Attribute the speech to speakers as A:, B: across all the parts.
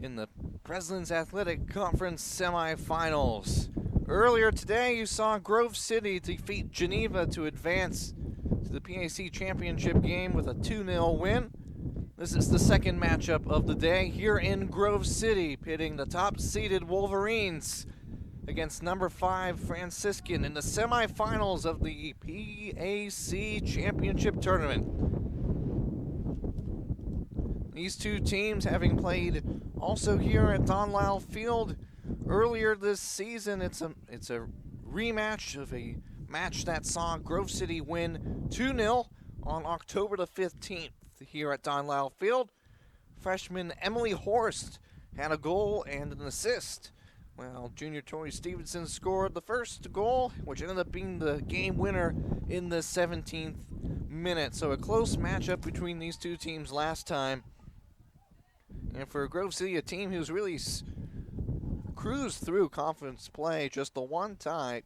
A: in the President's Athletic Conference semifinals. Earlier today, you saw Grove City defeat Geneva to advance to the PAC championship game with a 2-0 win. This is the second matchup of the day here in Grove City, pitting the top-seeded Wolverines against number 5 Franciscan in the semifinals of the PAC championship tournament. These two teams having played also here at Don Lyle Field earlier this season. It's a rematch of a match that saw Grove City win 2-0 on October the 15th here at Don Lyle Field. Freshman Emily Horst had a goal and an assist, while junior Tori Stevenson scored the first goal, which ended up being the game winner in the 17th minute. So a close matchup between these two teams last time. And for Grove City, a team who's really cruised through conference play just the one time.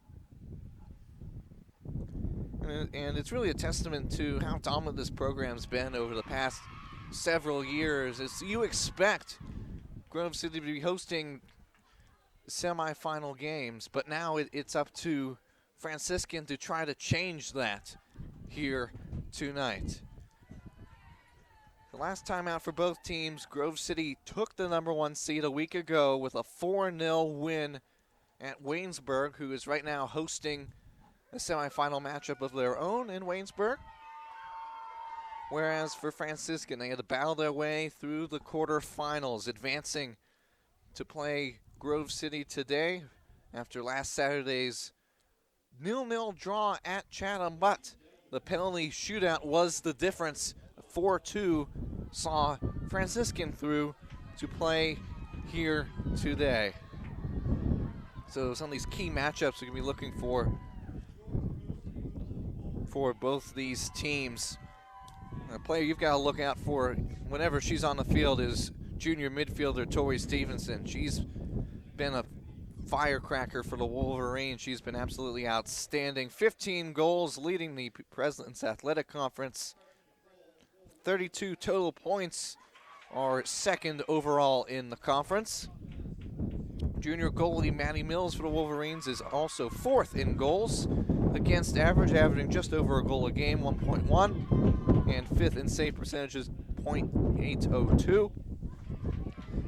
A: And it's really a testament to how dominant this program's been over the past several years. As you expect Grove City to be hosting semifinal games, but now it's up to Franciscan to try to change that here tonight. The last time out for both teams, Grove City took the number 1 seed a week ago with a 4-0 win at Waynesburg, who is right now hosting a semifinal matchup of their own in Waynesburg. Whereas for Franciscan, they had to battle their way through the quarterfinals, advancing to play Grove City today after last Saturday's 0-0 draw at Chatham, but the penalty shootout was the difference. 4-2 saw Franciscan through to play here today. So some of these key matchups we're going to be looking for both these teams. A player you've got to look out for whenever she's on the field is junior midfielder Tori Stevenson. She's been a firecracker for the Wolverines. She's been absolutely outstanding. 15 goals, leading the President's Athletic Conference. 32 total points, are second overall in the conference. Junior goalie Maddie Mills for the Wolverines is also 4th in goals against average, averaging just over a goal a game, 1.1, and 5th in save percentages, .802.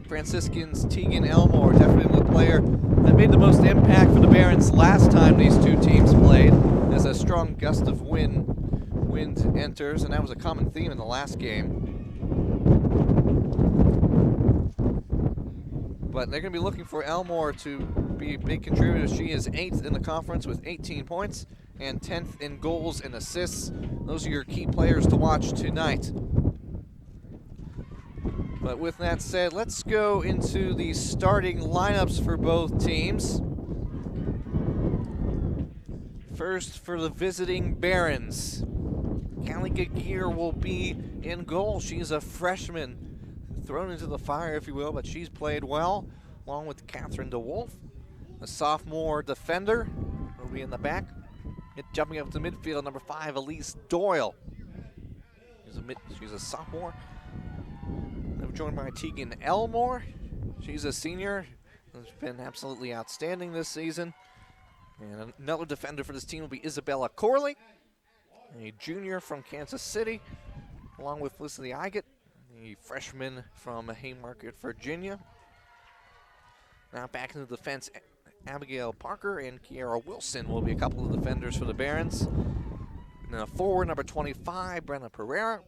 A: Franciscan's Tegan Elmore, definitely the player that made the most impact for the Barons last time these two teams played, as a strong gust of wind enters, and that was a common theme in the last game. But they're going to be looking for Elmore to be a big contributor. She is 8th in the conference with 18 points and 10th in goals and assists. Those are your key players to watch tonight. But with that said, let's go into the starting lineups for both teams. First, for the visiting Barons, Callie Gear will be in goal. She's a freshman, thrown into the fire, if you will, but she's played well, along with Catherine DeWolf. The sophomore defender will be in the back. Jumping up to midfield, number 5, Elise Doyle. She's a sophomore. They're joined by Tegan Elmore. She's a senior. Has been absolutely outstanding this season. And another defender for this team will be Isabella Corley, a junior from Kansas City, along with Felicity Igett, the freshman from Haymarket, Virginia. Now back into the defense, Abigail Parker and Kiara Wilson will be a couple of defenders for the Barons. And then a forward, number 25, Brenna Pereira.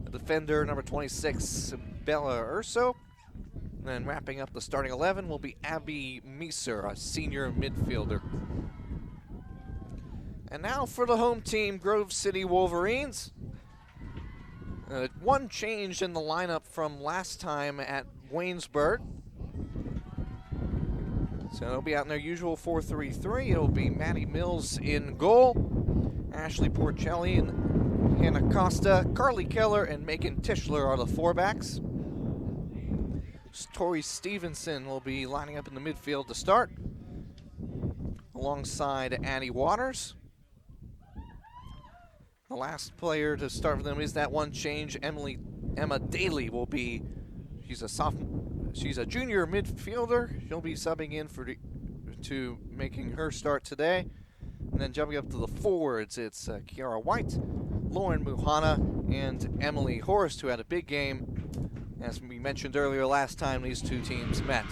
A: A defender, number 26, Bella Urso. And then wrapping up the starting 11 will be Abby Meeser, a senior midfielder. And now for the home team, Grove City Wolverines. One change in the lineup from last time at Waynesburg. So they'll be out in their usual 4-3-3. It'll be Maddie Mills in goal, Ashley Porcelli and Hannah Costa, Carly Keller and Megan Tischler are the four-backs. Tori Stevenson will be lining up in the midfield to start, alongside Addie Waters. The last player to start for them is that one change. Emma Daly will be, she's a sophomore, She's a junior midfielder. She'll be subbing in to making her start today. And then jumping up to the forwards, it's Kiara White, Lauren Muhana, and Emily Horst, who had a big game, as we mentioned earlier last time these two teams met.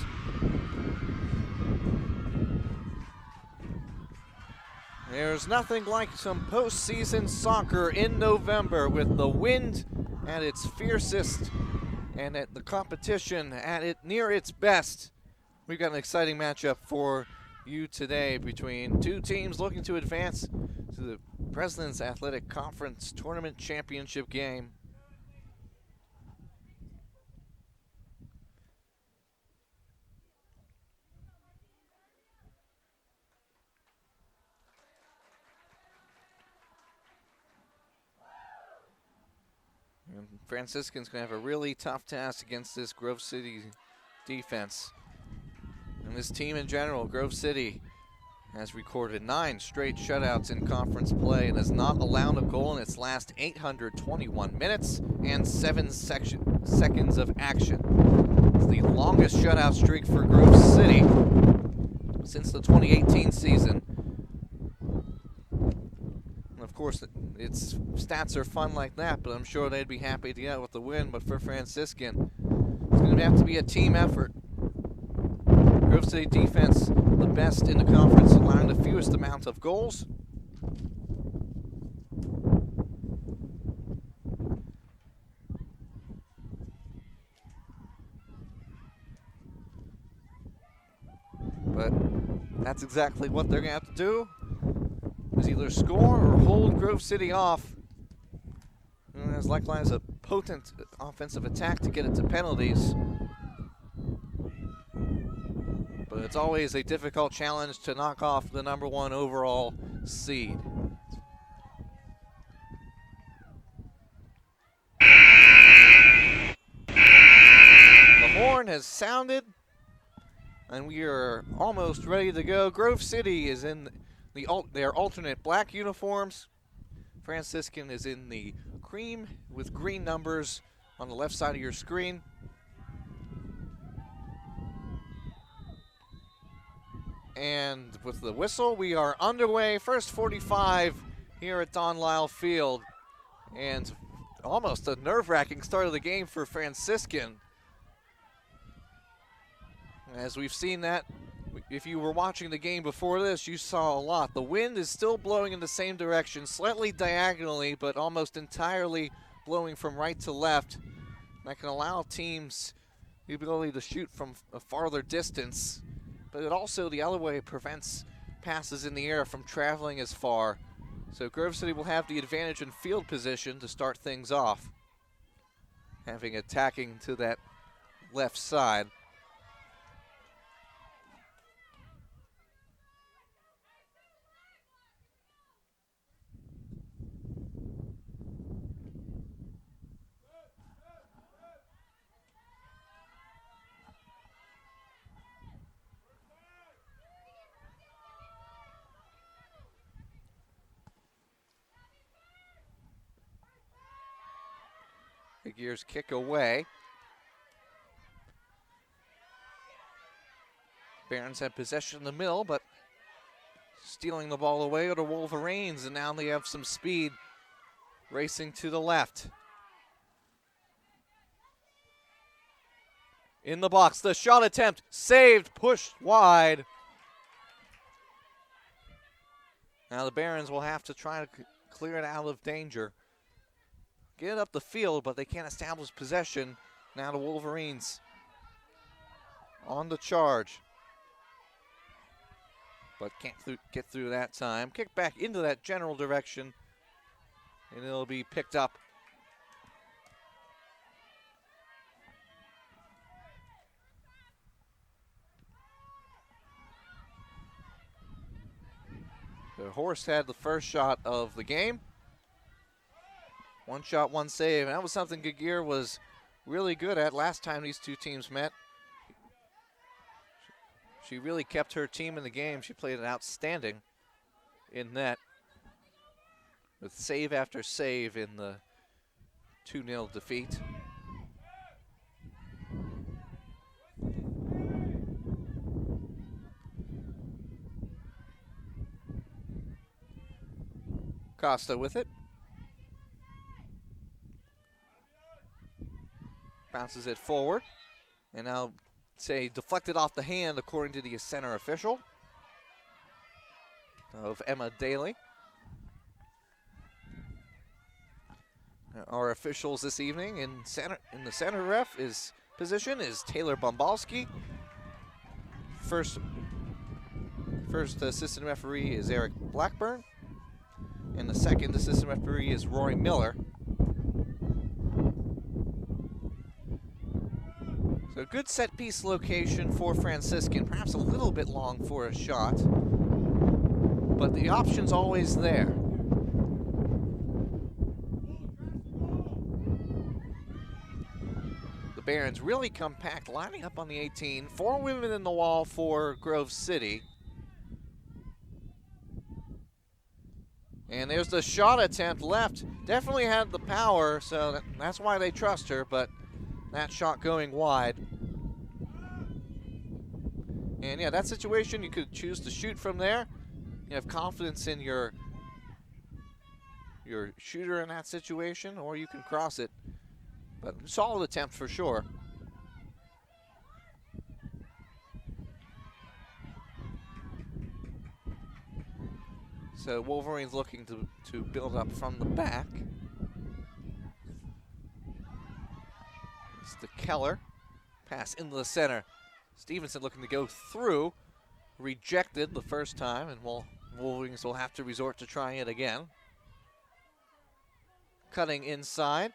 A: There's nothing like some postseason soccer in November with the wind at its fiercest and at the competition near its best. We've got an exciting matchup for you today between two teams looking to advance to the President's Athletic Conference Tournament Championship game. And Franciscan's going to have a really tough task against this Grove City defense. And this team in general, Grove City, has recorded 9 straight shutouts in conference play and has not allowed a goal in its last 821 minutes and 7 seconds of action. It's the longest shutout streak for Grove City since the 2018 season. And of course, its stats are fun like that, but I'm sure they'd be happy to get out with the win. But for Franciscan, it's going to have to be a team effort. Grove City defense, the best in the conference, allowing the fewest amount of goals. But that's exactly what they're going to have to do, is either score or hold Grove City off. And there's likewise a potent offensive attack to get it to penalties. But it's always a difficult challenge to knock off the #1 overall seed. The horn has sounded, and we are almost ready to go. Grove City is in their alternate black uniforms. Franciscan is in the cream with green numbers on the left side of your screen. And with the whistle, we are underway. First 45 here at Don Lyle Field. And almost a nerve-wracking start of the game for Franciscan. As we've seen that, if you were watching the game before this, you saw a lot. The wind is still blowing in the same direction, slightly diagonally, but almost entirely blowing from right to left. That can allow teams the ability to shoot from a farther distance. But it also, the other way, prevents passes in the air from traveling as far. So Grove City will have the advantage in field position to start things off, having attacking to that left side. Figures kick away. Barons have possession in the middle, but stealing the ball away are the Wolverines, and now they have some speed racing to the left. In the box, the shot attempt, saved, pushed wide. Now the Barons will have to try to clear it out of danger. Get it up the field, but they can't establish possession. Now the Wolverines on the charge. But can't get through that time. Kick back into that general direction, and it'll be picked up. The Horse had the first shot of the game. 1 shot, 1 save, and that was something Gagir was really good at last time these two teams met. She really kept her team in the game. She played an outstanding in net with save after save in the 2-0 defeat. Costa with it. Bounces it forward. And now, say, deflected off the hand according to the center official of Emma Daly. Our officials this evening in the center ref position is Taylor Bombalski. First assistant referee is Eric Blackburn. And the second assistant referee is Rory Miller. So good set piece location for Franciscan, perhaps a little bit long for a shot, but the option's always there. The Barons really compact, lining up on the 18. 4 women in the wall for Grove City. And there's the shot attempt left. Definitely had the power, so that's why they trust her, but that shot going wide. And yeah, that situation, you could choose to shoot from there. You have confidence in your shooter in that situation, or you can cross it. But solid attempt for sure. So Wolverines looking to build up from the back. It's to Keller. Pass into the center. Stevenson looking to go through. Rejected the first time, and Wolverines will have to resort to trying it again. Cutting inside.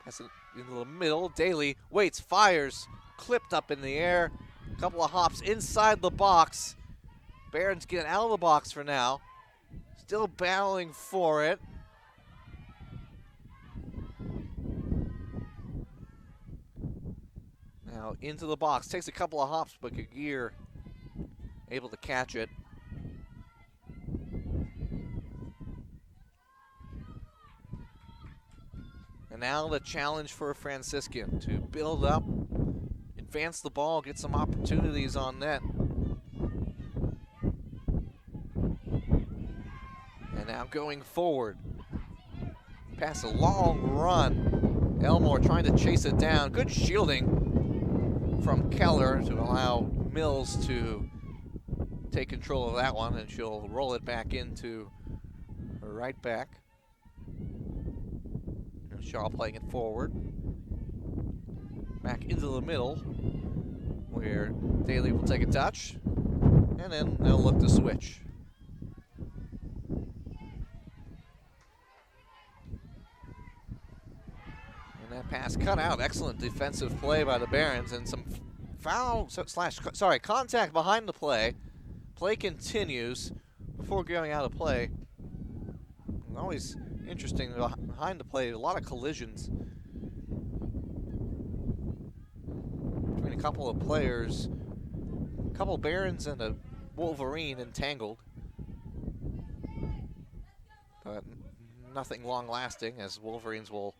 A: Pass it into the middle. Daly waits, fires. Clipped up in the air. A couple of hops inside the box. Barons getting out of the box for now. Still battling for it. Now into the box. Takes a couple of hops, but Gagir able to catch it. And now the challenge for Franciscan to build up, advance the ball, get some opportunities on net. And now going forward. Pass a long run. Elmore trying to chase it down. Good shielding from Keller to allow Mills to take control of that one, and she'll roll it back into her right back. And Shaw playing it forward. Back into the middle, where Daly will take a touch, and then they'll look to switch. And that pass cut out. Excellent defensive play by the Barons, and some contact behind the play. Play continues before going out of play. Always interesting behind the play, a lot of collisions between a couple of players, a couple of Barons and a Wolverine entangled. But nothing long lasting, as Wolverines will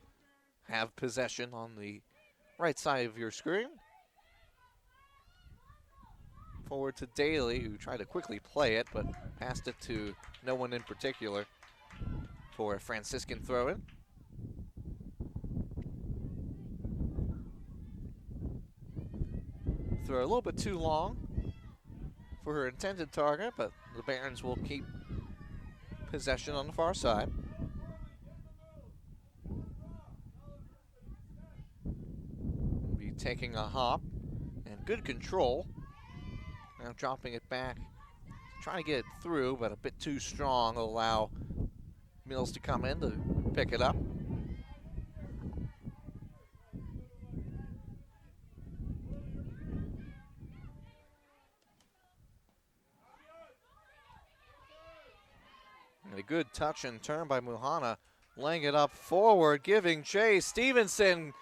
A: have possession on the right side of your screen. Forward to Daly, who tried to quickly play it, but passed it to no one in particular for a Franciscan throw-in. Throw a little bit too long for her intended target, but the Barons will keep possession on the far side. Be taking a hop and good control. Now dropping it back, trying to get it through, but a bit too strong will allow Mills to come in to pick it up. And a good touch and turn by Muhana, laying it up forward, giving chase. Stevenson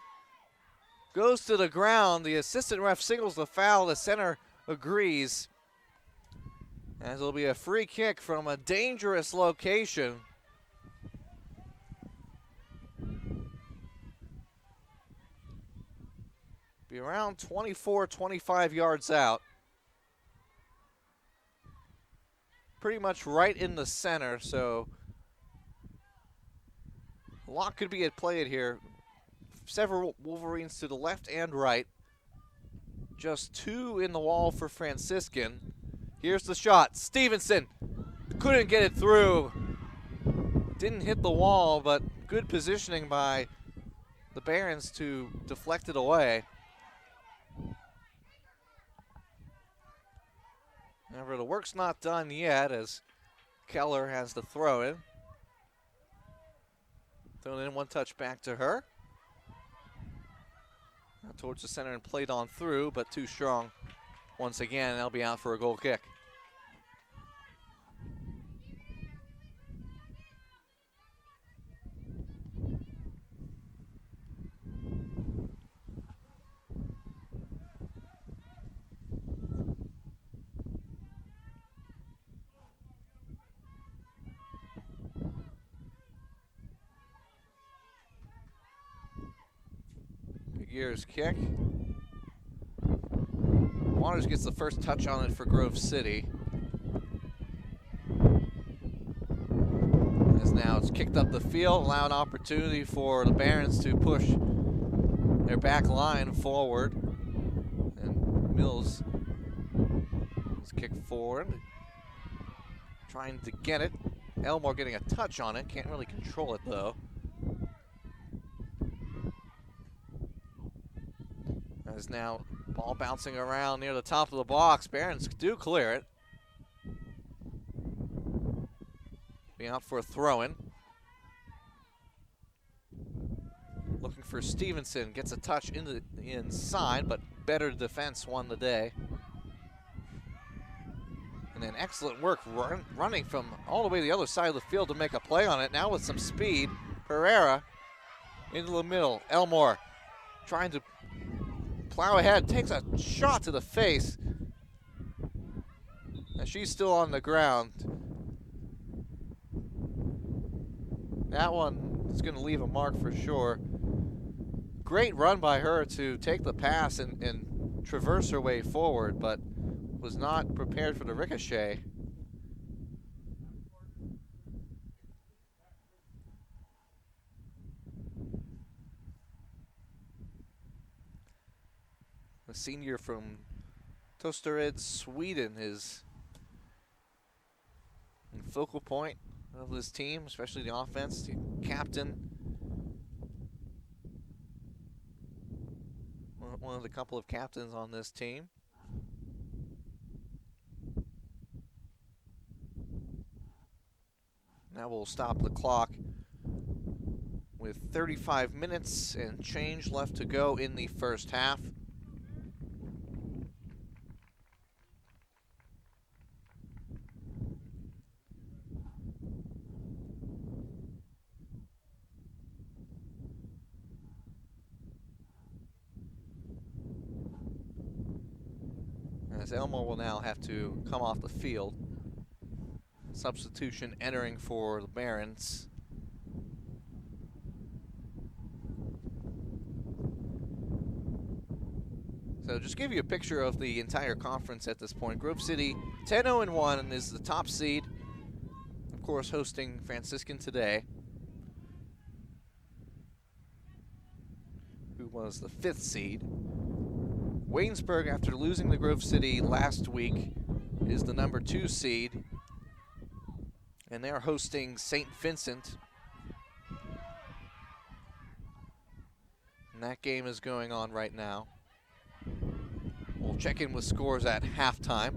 A: goes to the ground. The assistant ref signals the foul. The center agrees, as it'll be a free kick from a dangerous location. Be around 24, 25 yards out. pretty much right in the center, so a lot could be at play here. Several Wolverines to the left and right. Just 2 in the wall for Franciscan. Here's the shot. Stevenson couldn't get it through. Didn't hit the wall, but good positioning by the Barons to deflect it away. However, the work's not done yet as Keller has to throw it. Thrown in, one touch back to her. Now towards the center and played on through, but too strong. Once again, they'll be out for a goal kick. Year's kick. Waters gets the first touch on it for Grove City. As now it's kicked up the field, allow an opportunity for the Barons to push their back line forward. And Mills is kicked forward, trying to get it. Elmore getting a touch on it, can't really control it though. As now ball bouncing around near the top of the box. Barons do clear it. Be out for a throw-in. Looking for Stevenson, gets a touch into the inside, but better defense won the day. And then excellent work running from all the way to the other side of the field to make a play on it. Now with some speed, Pereira into the middle. Elmore trying to plow ahead, takes a shot to the face. And she's still on the ground. That one is going to leave a mark for sure. Great run by her to take the pass and traverse her way forward, but was not prepared for the ricochet. The senior from Tostered, Sweden, is in focal point of this team, especially the offense. The captain, one of the couple of captains on this team. Now we'll stop the clock with 35 minutes and change left to go in the first half. As Elmore will now have to come off the field. Substitution entering for the Barons. So just give you a picture of the entire conference at this point. Grove City 10-0-1 and is the top seed. Of course, hosting Franciscan today, who was the 5th seed. Waynesburg, after losing to Grove City last week, is the number 2 seed. And they're hosting St. Vincent. And that game is going on right now. We'll check in with scores at halftime.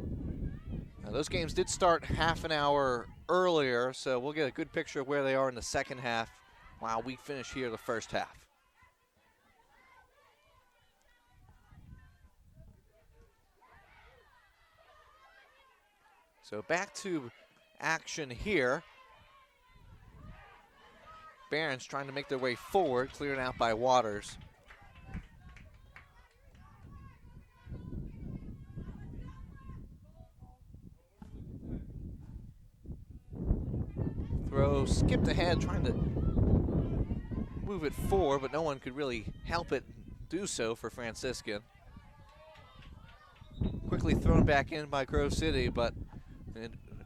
A: Now, those games did start half an hour earlier, so we'll get a good picture of where they are in the second half while we finish here the first half. So back to action here. Barons trying to make their way forward, cleared out by Waters. Throw skipped ahead, trying to move it forward, but no one could really help it do so for Franciscan. Quickly thrown back in by Grove City, but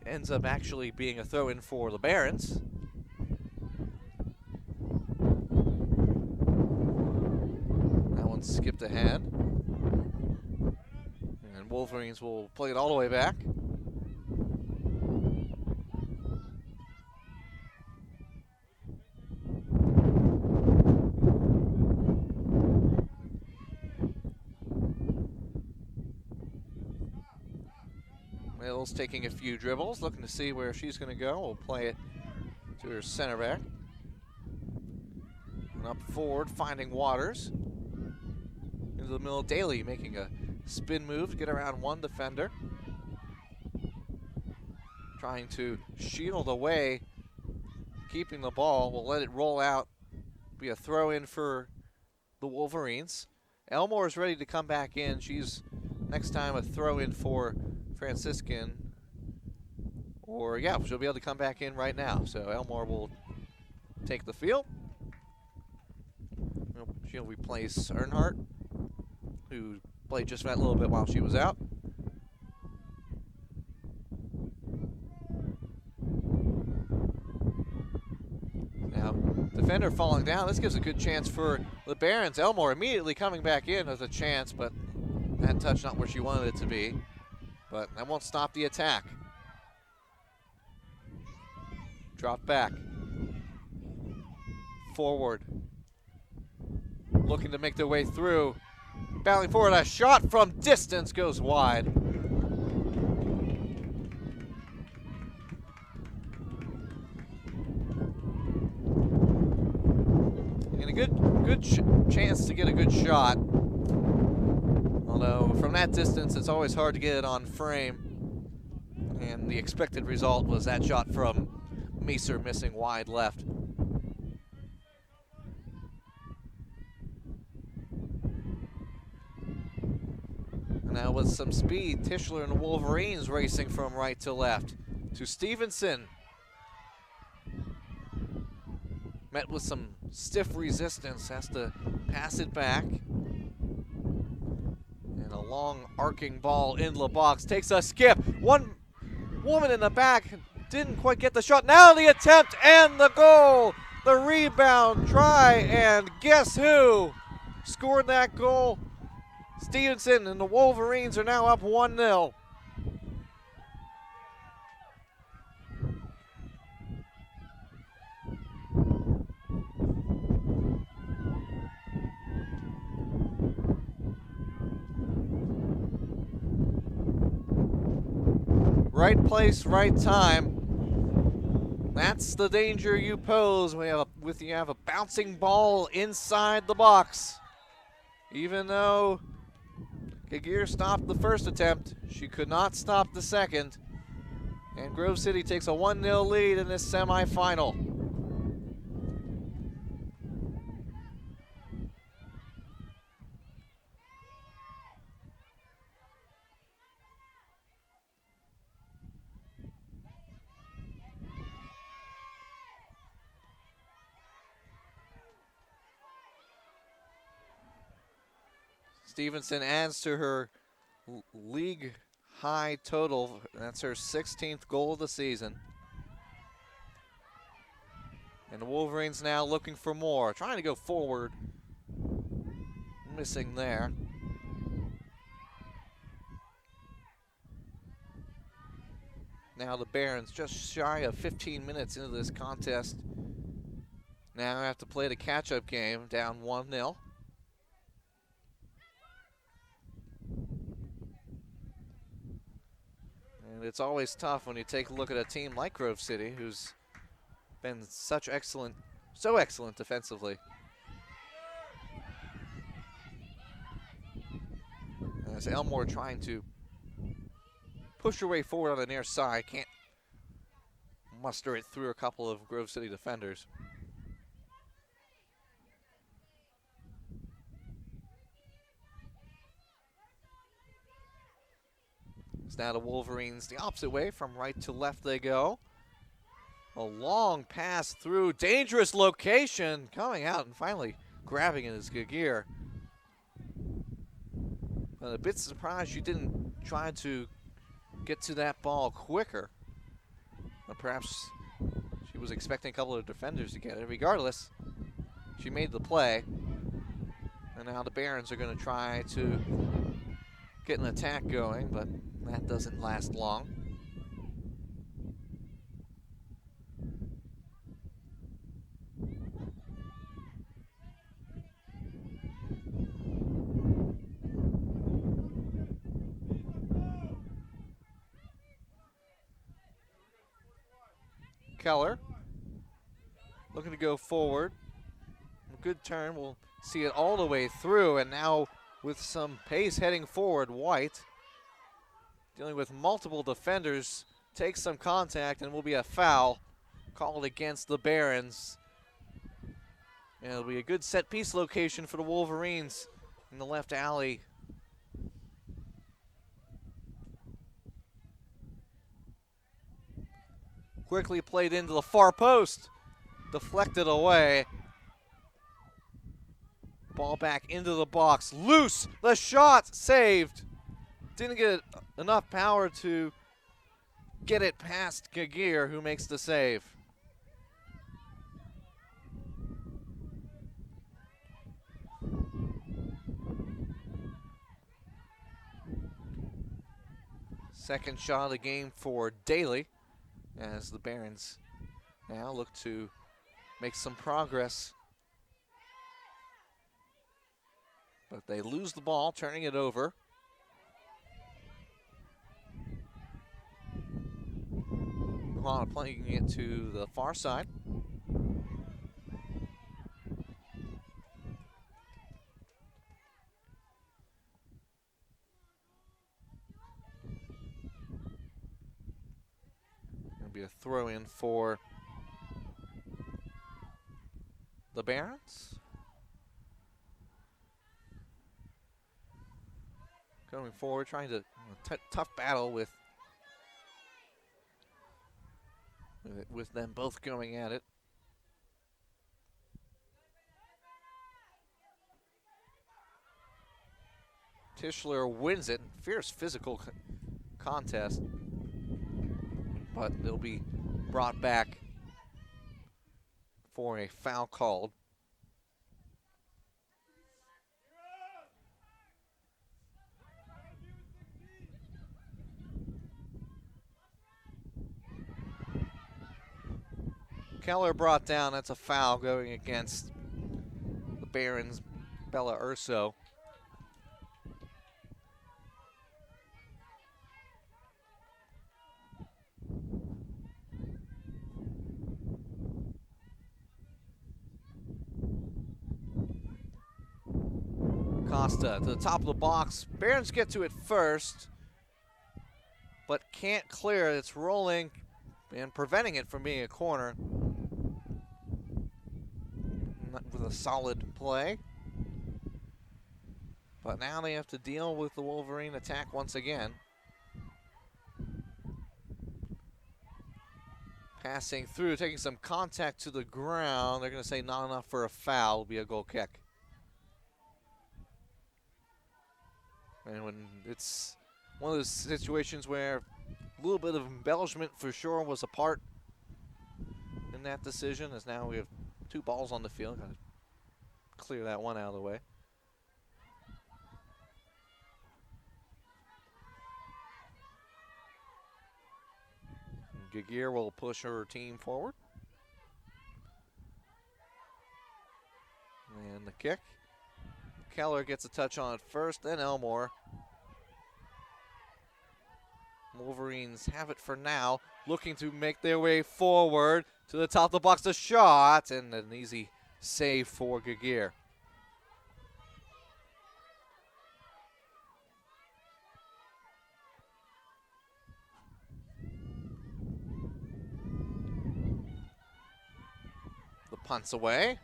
A: ends up actually being a throw-in for the Barons. That one skipped ahead. And Wolverines will play it all the way back. Mills taking a few dribbles, looking to see where she's going to go. We'll play it to her center back. And up forward, finding Waters. Into the middle, Daly making a spin move to get around one defender. Trying to shield away, keeping the ball. We'll let it roll out. Be a throw in for the Wolverines. Elmore is ready to come back in. She's next time a throw in for Franciscan. Or yeah, she'll be able to come back in right now. So Elmore will take the field. She'll replace Earnhardt, who played just that little bit while she was out. Now, defender falling down. This gives a good chance for the Barons. Elmore immediately coming back in with a chance, but that touch not where she wanted it to be. But that won't stop the attack. Drop back. Forward. Looking to make their way through. Battling forward, a shot from distance goes wide. And a good chance to get a good shot. Although from that distance, it's always hard to get it on frame. And the expected result was that shot from Meeser missing wide left. Now with some speed, Tischler and the Wolverines racing from right to left. To Stevenson. Met with some stiff resistance, has to pass it back. And a long arcing ball in the box, takes a skip. One woman in the back, didn't quite get the shot. Now the attempt and the goal. The rebound, try, and guess who scored that goal? Stevenson, and the Wolverines are now up 1-0. Right place, right time. That's the danger you pose when you have a bouncing ball inside the box. Even though Gagir stopped the first attempt, she could not stop the second. And Grove City takes a 1-0 lead in this semifinal. Stevenson adds to her league high total. That's her 16th goal of the season. And the Wolverines now looking for more, trying to go forward. Missing there. Now the Barons just shy of 15 minutes into this contest. Now have to play the catch-up game, down 1-0. And it's always tough when you take a look at a team like Grove City, who's been so excellent defensively. As Elmore trying to push her way forward on the near side, can't muster it through a couple of Grove City defenders. It's now the Wolverines the opposite way, from right to left they go. A long pass through, dangerous location, coming out and finally grabbing it is Gagir. I'm a bit surprised you didn't try to get to that ball quicker. Or perhaps she was expecting a couple of defenders to get it. Regardless, she made the play. And now the Barons are going to try to get an attack going, but that doesn't last long. Keller looking to go forward. A good turn. We'll see it all the way through, and now with some pace heading forward, White, dealing with multiple defenders, takes some contact and will be a foul called against the Barons. And it'll be a good set piece location for the Wolverines in the left alley. Quickly played into the far post, deflected away. Ball back into the box, loose, the shot saved. Didn't get enough power to get it past Gagir, who makes the save. Second shot of the game for Daly, as the Barons now look to make some progress. But they lose the ball, turning it over. Milano playing it to the far side. It'll be a throw in for the Barons. Going forward, trying to tough battle with them both going at it. Tischler wins it. Fierce physical contest, but it'll be brought back for a foul called. Keller brought down. That's a foul going against the Barons, Bella Urso. Costa to the top of the box. Barons get to it first, but can't clear. It's rolling and preventing it from being a corner. With a solid play. But now they have to deal with the Wolverine attack once again. Passing through, taking some contact to the ground. They're going to say not enough for a foul. Will be a goal kick. And when it's one of those situations where a little bit of embellishment for sure was a part in that decision, as now we have two balls on the field. Got to clear that one out of the way. Gagir will push her team forward. And the kick. Keller gets a touch on it first, then Elmore. Wolverines have it for now, looking to make their way forward to the top of the box. The shot, and an easy save for Gagir. The punt's away.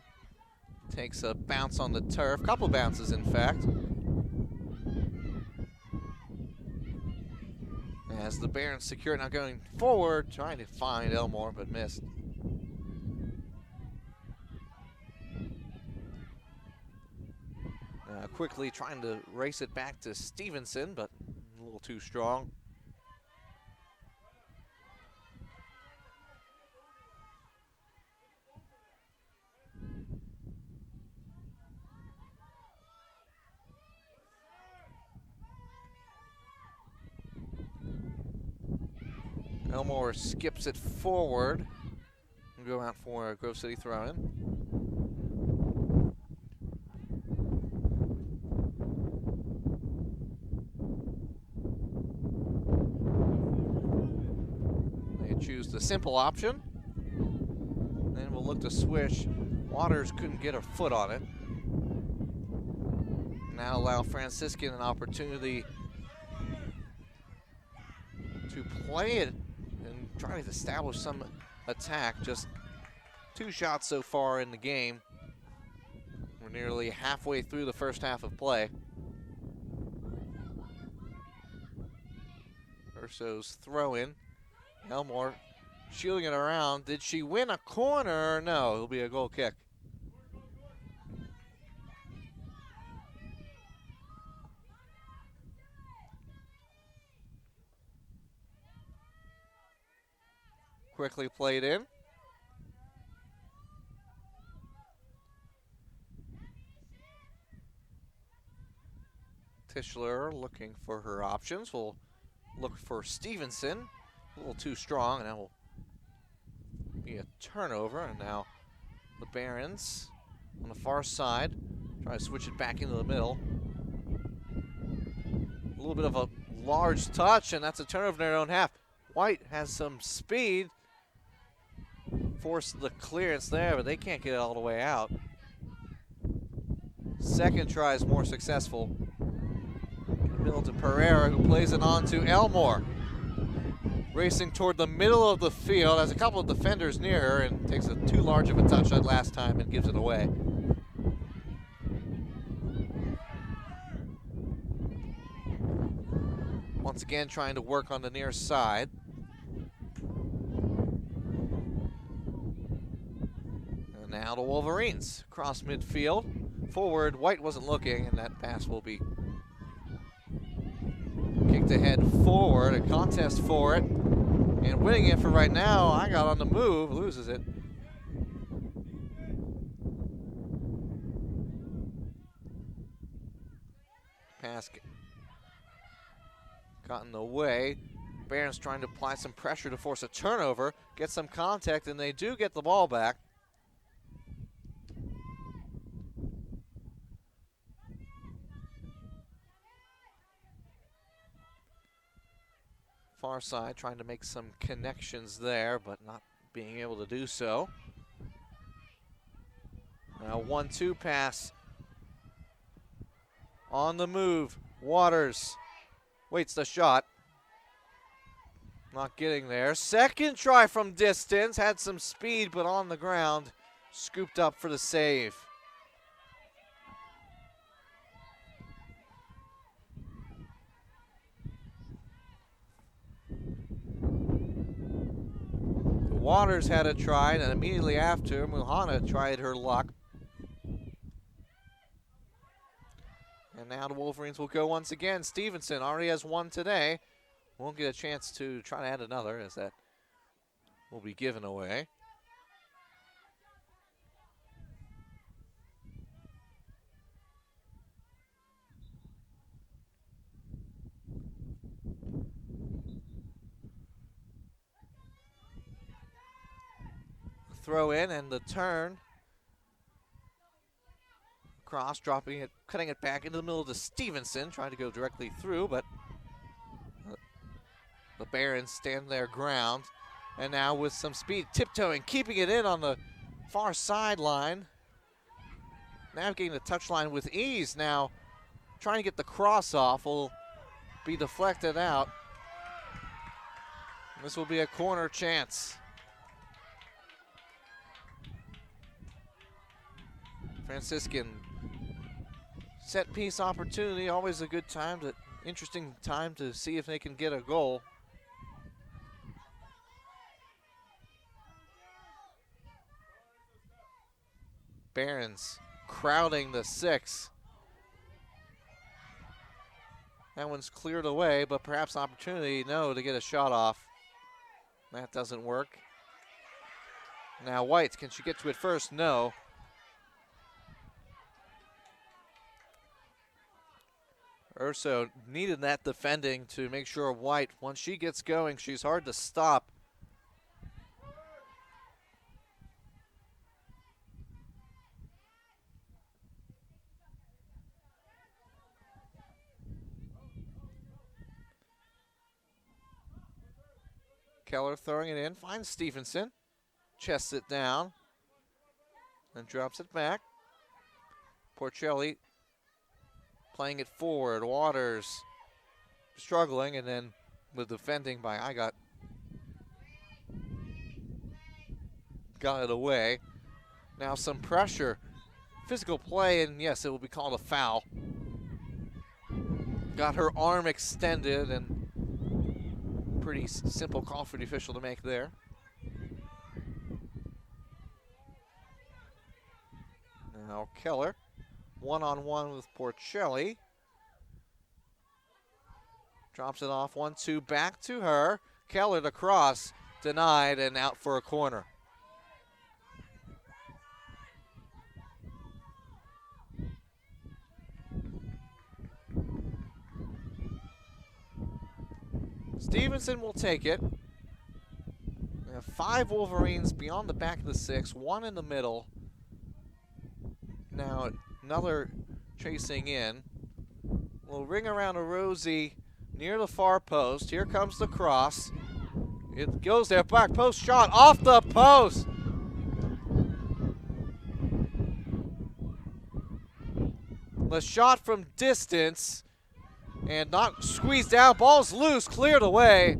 A: Takes a bounce on the turf, couple bounces in fact. As the Barons secure it, now going forward, trying to find Elmore, but missed. Quickly trying to race it back to Stevenson, but a little too strong. Elmore skips it forward. We'll go out for a Grove City throw-in. They choose the simple option. Then we'll look to switch. Waters couldn't get her foot on it. Now allow Franciscan an opportunity to play it and try to establish some attack. Just 2 shots so far in the game. We're nearly halfway through the first half of play. Urso's throw in. Elmore shielding it around. Did she win a corner? No, it'll be a goal kick. Quickly played in. Tischler looking for her options. We'll look for Stevenson. A little too strong, and that will be a turnover. And now the Barons on the far side try to switch it back into the middle. A little bit of a large touch, and that's a turnover in their own half. White has some speed. Forced the clearance there, but they can't get it all the way out. Second try is more successful. Middle to Pereira, who plays it on to Elmore. Racing toward the middle of the field, has a couple of defenders near her, and takes a too large of a touch that last time and gives it away. Once again, trying to work on the near side. And now the Wolverines cross midfield. Forward, White wasn't looking, and that pass will be kicked ahead forward, a contest for it, and winning it for right now. I got on the move, loses it. Pass got in the way. Barron's trying to apply some pressure to force a turnover, get some contact, and they do get the ball back. Far side trying to make some connections there, but not being able to do so. Now 1-2 pass. On the move, Waters waits the shot. Not getting there. Second try from distance, had some speed, but on the ground, scooped up for the save. Waters had a try, and immediately after, Muhana tried her luck. And now the Wolverines will go once again. Stevenson already has one today. Won't get a chance to try to add another, as that will be given away. Throw in and the turn. Cross, dropping it, cutting it back into the middle to Stevenson, trying to go directly through, but the Barons stand their ground. And now with some speed, tiptoeing, keeping it in on the far sideline. Navigating the touchline with ease now. Trying to get the cross off, will be deflected out. This will be a corner chance. Franciscan set piece opportunity, always a good time, interesting time to see if they can get a goal. Barons crowding the 6. That one's cleared away, but perhaps opportunity, no, to get a shot off. That doesn't work. Now White, can she get to it first? No. Urso needed that defending to make sure White, once she gets going, she's hard to stop. Keller throwing it in, finds Stevenson, chests it down, and drops it back. Porcelli playing it forward. Waters struggling, and then the defending by Igot got it away. Now some pressure, physical play, and yes, it will be called a foul. Got her arm extended, and pretty simple call for the official to make there. Now Keller, one-on-one with Porcelli. Drops it off, 1-2, back to her. Keller to cross, denied, and out for a corner. Stevenson will take it. We have 5 Wolverines beyond the back of the 6, 1 in the middle. Now another chasing in. We'll ring around a Rosie near the far post. Here comes the cross. It goes there, back post shot off the post. The shot from distance and not squeezed out. Ball's loose, cleared away.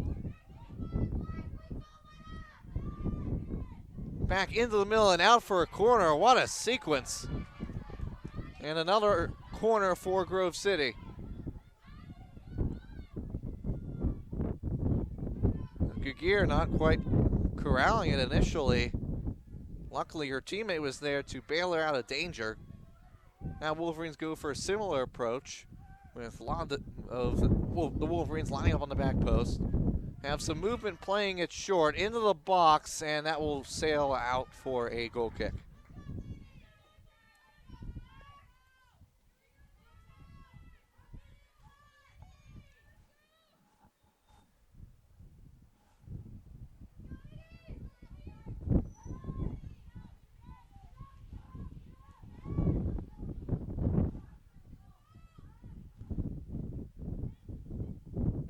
A: Back into the middle and out for a corner. What a sequence. And another corner for Grove City. Gear not quite corralling it initially. Luckily, her teammate was there to bail her out of danger. Now Wolverines go for a similar approach with a lot of the Wolverines lining up on the back post. Have some movement playing it short into the box, and that will sail out for a goal kick.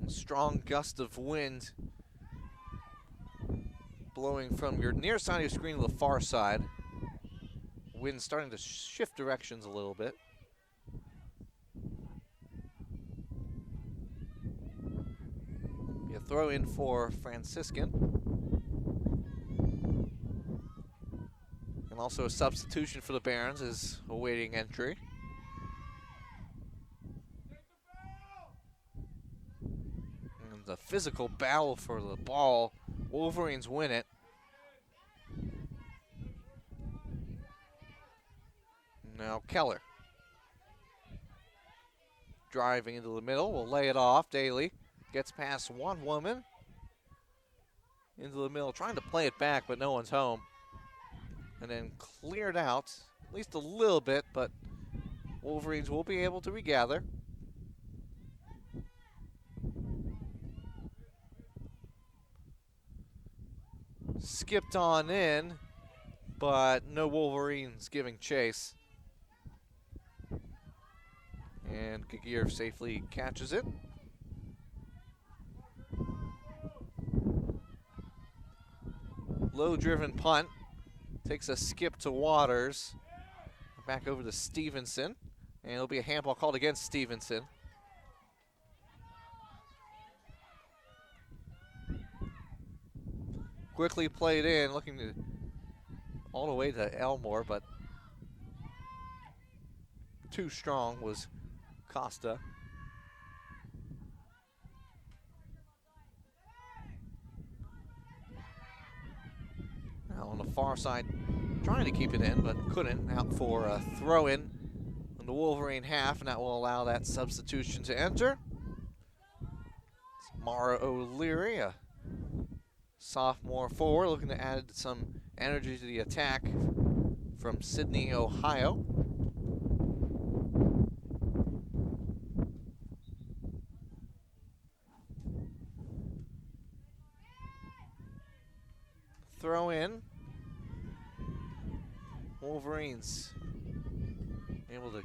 A: Strong gust of wind blowing from your near side of your screen to the far side. Wind starting to shift directions a little bit. You throw in for Franciscan. And also a substitution for the Barons is awaiting entry. A physical battle for the ball. Wolverines win it. Now Keller. Driving into the middle, will lay it off. Daly gets past one woman. Into the middle, trying to play it back, but no one's home. And then cleared out, at least a little bit, but Wolverines will be able to regather. Skipped on in, but no Wolverines giving chase. And Gagir safely catches it. Low-driven punt. Takes a skip to Waters. Back over to Stevenson. And it'll be a handball called against Stevenson. Quickly played in, looking to all the way to Elmore, but too strong was Costa. Now on the far side, trying to keep it in, but couldn't. Out for a throw-in on the Wolverine half, and that will allow that substitution to enter. It's Mara O'Leary, a sophomore forward, looking to add some energy to the attack from Sydney, Ohio. throw in. Wolverines able to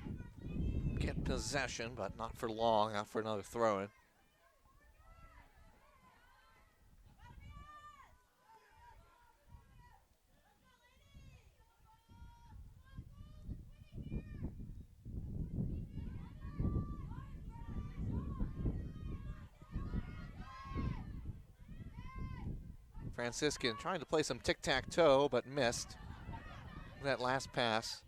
A: get possession, but not for long. Out for another throw in. Franciscan trying to play some tic-tac-toe, but missed that last pass.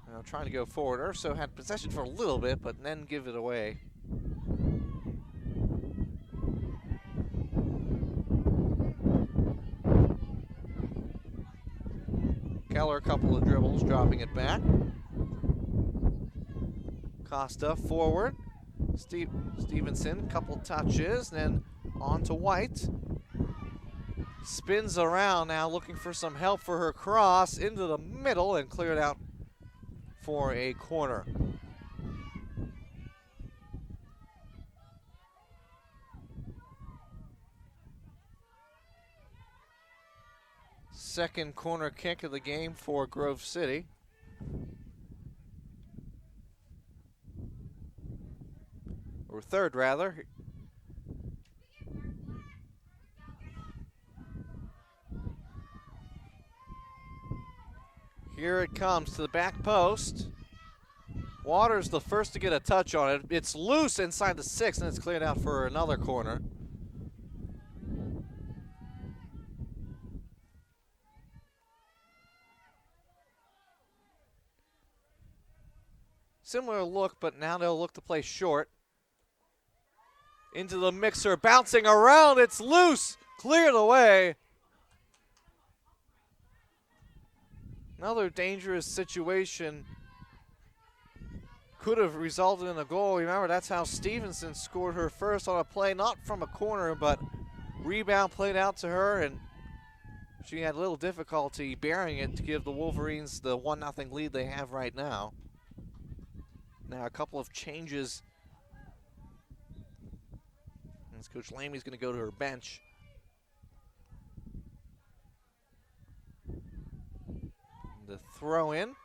A: Now trying to go forward. Urso had possession for a little bit, but then give it away. Keller, a couple of dribbles, dropping it back. Costa forward. Stevenson, couple touches, then on to White. Spins around now, looking for some help for her cross into the middle and cleared out for a corner. Second corner kick of the game for Grove City. Or third, rather. Here it comes to the back post. Waters the first to get a touch on it. It's loose inside the 6, and it's cleared out for another corner. Similar look, but now they'll look to play short. Into the mixer, bouncing around, it's loose, cleared away. Another dangerous situation. Could have resulted in a goal. Remember, that's how Stevenson scored her first on a play, not from a corner, but rebound played out to her, and she had little difficulty bearing it to give the Wolverines the 1-0 lead they have right now. Now a couple of changes. As Coach Lamey's going to go to her bench. The throw in,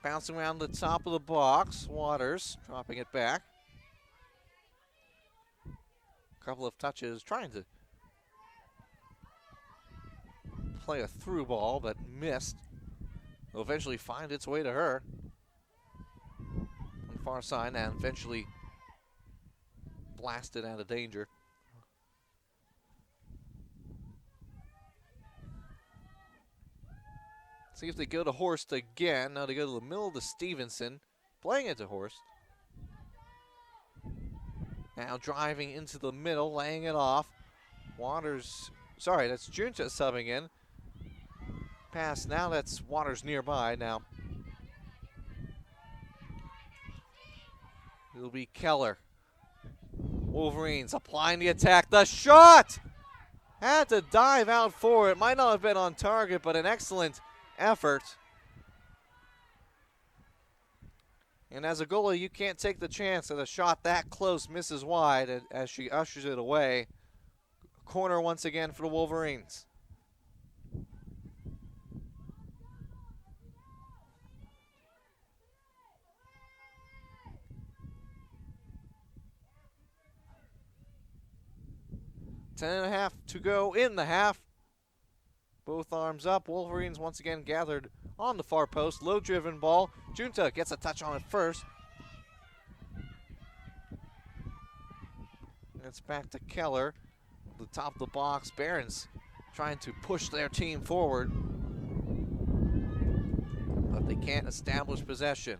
A: bouncing around the top of the box. Waters dropping it back. A couple of touches, trying to play a through ball, but missed. Will eventually find its way to her on the far side and eventually blasted out of danger. See if they go to Horst again. Now they go to the middle to Stevenson, playing it to Horst. Now driving into the middle, laying it off. Waters, sorry, that's Junta subbing in. Pass, now that's Waters nearby now. It'll be Keller. Wolverines applying the attack. The shot! Had to dive out for it. Might not have been on target, but an excellent effort. And as a goalie, you can't take the chance that a shot that close misses wide as she ushers it away. Corner once again for the Wolverines. Ten and a half to go in the half. Both arms up. Wolverines once again gathered on the far post. Low driven ball. Junta gets a touch on it first. It's back to Keller. The top of the box. Barons trying to push their team forward, but they can't establish possession.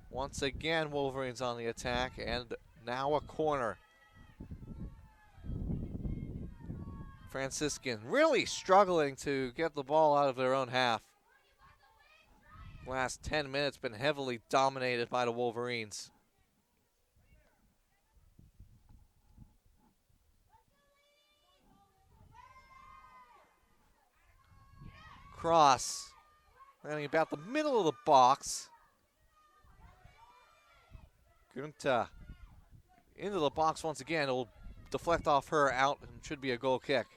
A: Once again, Wolverines on the attack, and now a corner. Franciscan really struggling to get the ball out of their own half. Last 10 minutes been heavily dominated by the Wolverines. Cross, landing about the middle of the box. Gunta into the box once again. It'll deflect off her out, and should be a goal kick.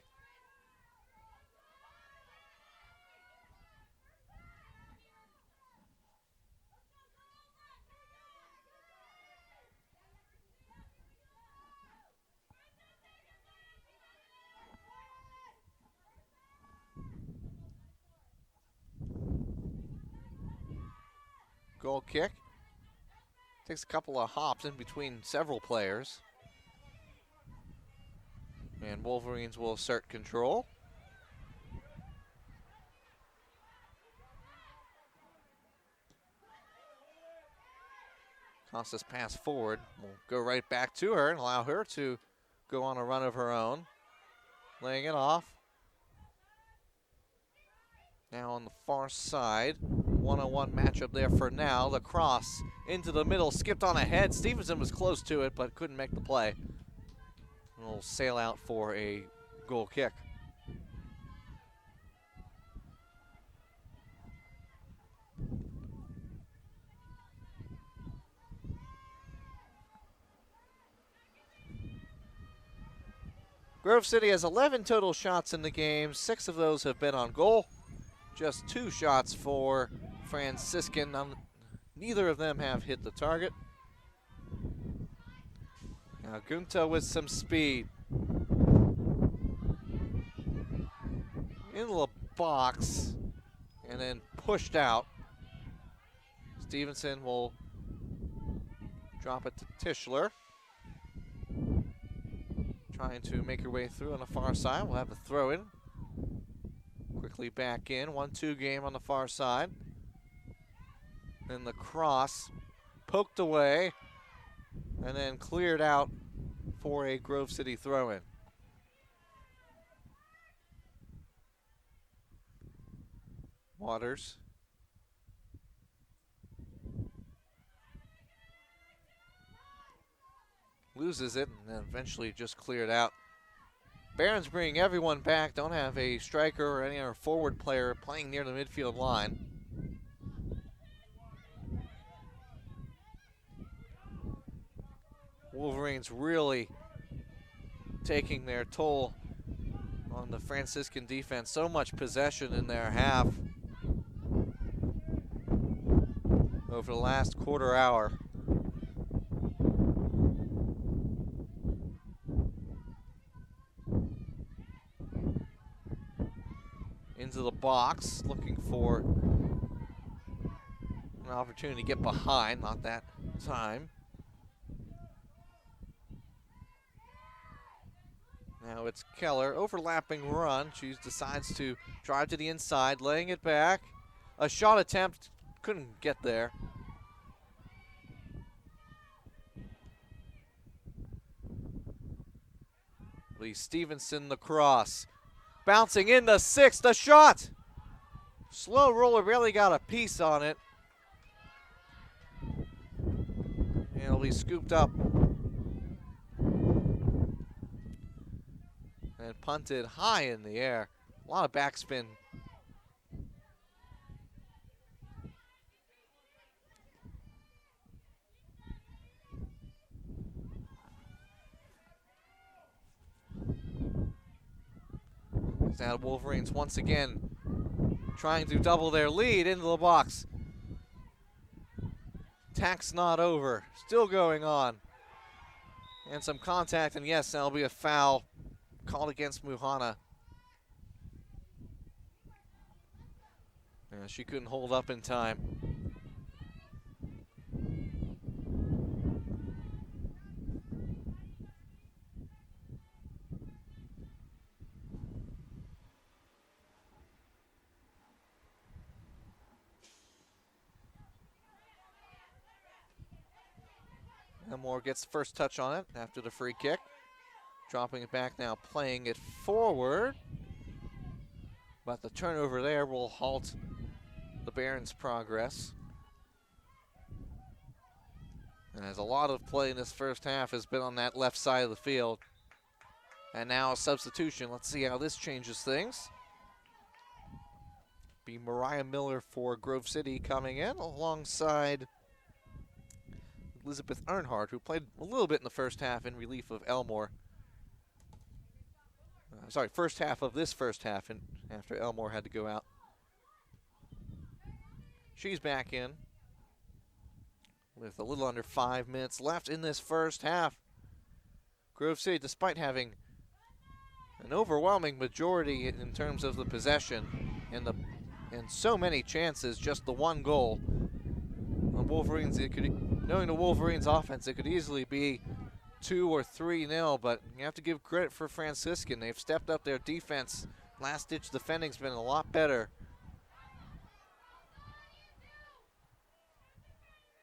A: Goal kick. Takes a couple of hops in between several players. And Wolverines will assert control. Costa's pass forward will go right back to her and allow her to go on a run of her own. Laying it off. Now on the far side, one-on-one matchup there for now. The cross into the middle, skipped on ahead. Stevenson was close to it, but couldn't make the play. And will sail out for a goal kick. Grove City has 11 total shots in the game. 6 of those have been on goal. Just 2 shots for Franciscan. Neither of them have hit the target. Now Gunta with some speed. Into the box and then pushed out. Stevenson will drop it to Tischler. Trying to make her way through on the far side. We'll have a throw in. Quickly back in. 1-2 game on the far side. Then the cross poked away and then cleared out for a Grove City throw-in. Waters. Loses it and then eventually just cleared out. Barons bringing everyone back. Don't have a striker or any other forward player playing near the midfield line. Wolverines really taking their toll on the Franciscan defense. So much possession in their half over the last quarter hour. Into the box, looking for an opportunity to get behind, not that time. Now it's Keller, overlapping run. She decides to drive to the inside, laying it back. A shot attempt, couldn't get there. Lee Stevenson, the cross. Bouncing in the 6th, the shot! Slow roller, really got a piece on it. And it'll be scooped up. And punted high in the air. A lot of backspin. Now Wolverines once again trying to double their lead into the box. Attack's not over. Still going on. And some contact, and yes, that'll be a foul called against Muhana. Yeah, she couldn't hold up in time. Elmore gets the first touch on it after the free kick. Dropping it back now, playing it forward. But the turnover there will halt the Barons' progress. And as a lot of play in this first half has been on that left side of the field. And now a substitution. Let's see how this changes things. Be Mariah Miller for Grove City coming in alongside Elizabeth Earnhardt, who played a little bit in the first half in relief of Elmore. sorry, first half of this first half, and after Elmore had to go out. She's back in with a little under 5 minutes left in this first half. Grove City, despite having an overwhelming majority in terms of the possession and so many chances, just the one goal. The Wolverines, knowing the Wolverines' offense, it could easily be 2 or 3-0, but you have to give credit for Franciscan. They've stepped up their defense. Last-ditch defending's been a lot better.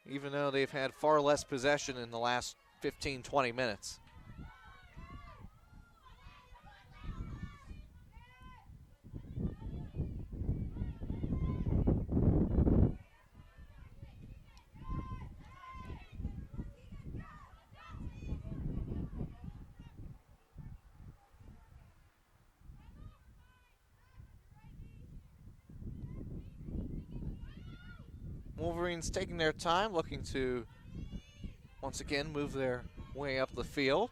A: Even though they've had far less possession in the last 15, 20 minutes. Wolverines taking their time, looking to once again move their way up the field.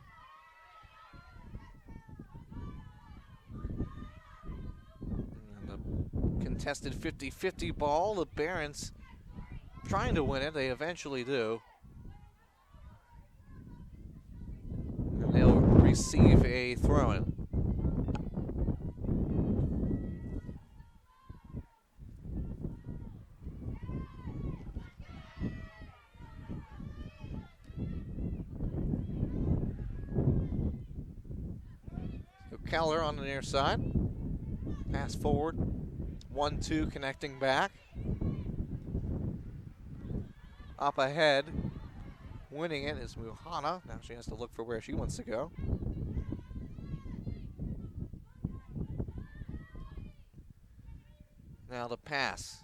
A: And the contested 50-50 ball, the Barons trying to win it, they eventually do. And they'll receive a throw-in. Keller on the near side. Pass forward. 1-2 connecting back. Up ahead. Winning it is Muhana. Now she has to look for where she wants to go. Now the pass.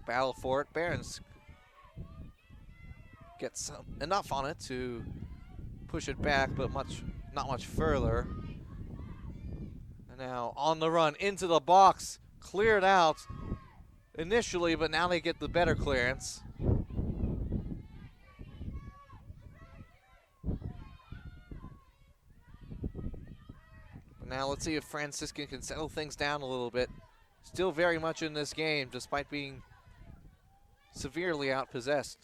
A: Battle for it. Barons gets enough on it to push it back, but not much further. And now on the run into the box, cleared out initially, but now they get the better clearance. But now let's see if Franciscan can settle things down a little bit. Still very much in this game, despite being severely outpossessed.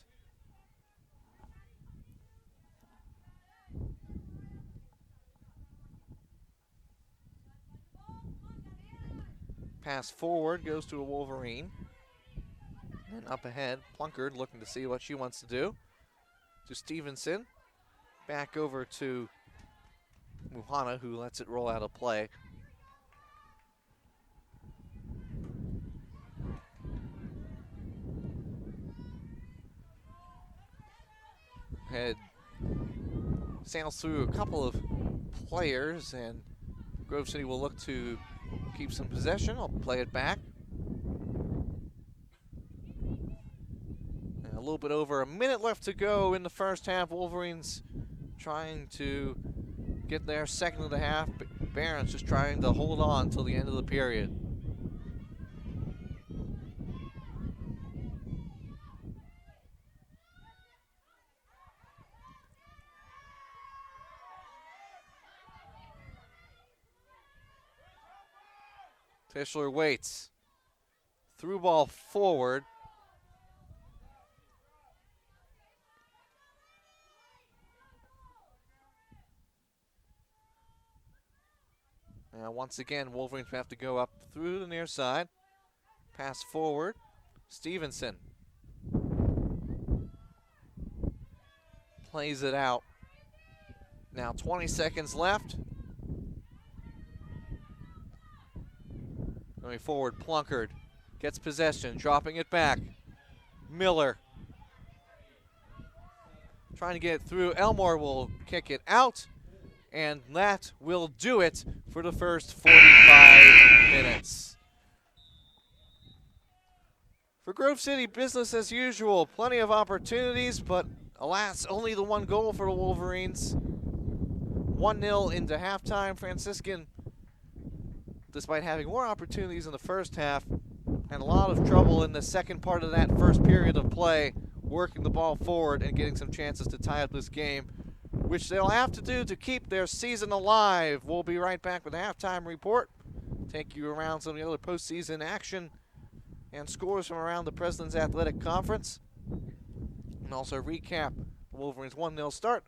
A: Pass forward goes to a Wolverine. And up ahead, Plunkard looking to see what she wants to do. To Stevenson. Back over to Muhana, who lets it roll out of play. Head sails through a couple of players, and Grove City will look to keep some possession. I'll play it back. And a little bit over a minute left to go in the first half. Wolverines trying to get their second of the half. Barons just trying to hold on till the end of the period. Fischler waits. Through ball forward. Now once again, Wolverines have to go up through the near side. Pass forward. Stevenson plays it out. Now 20 seconds left. Going forward, Plunkard gets possession, dropping it back. Miller trying to get it through. Elmore will kick it out, and that will do it for the first 45 minutes. For Grove City, business as usual. Plenty of opportunities, but alas, only the one goal for the Wolverines. 1-0 into halftime. Franciscan, despite having more opportunities in the first half, and a lot of trouble in the second part of that first period of play, working the ball forward and getting some chances to tie up this game. which they'll have to do to keep their season alive. We'll be right back with a halftime report, take you around some of the other postseason action and scores from around the President's Athletic Conference, and also recap the Wolverines' 1-0 start.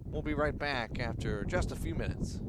A: We'll be right back after just a few minutes.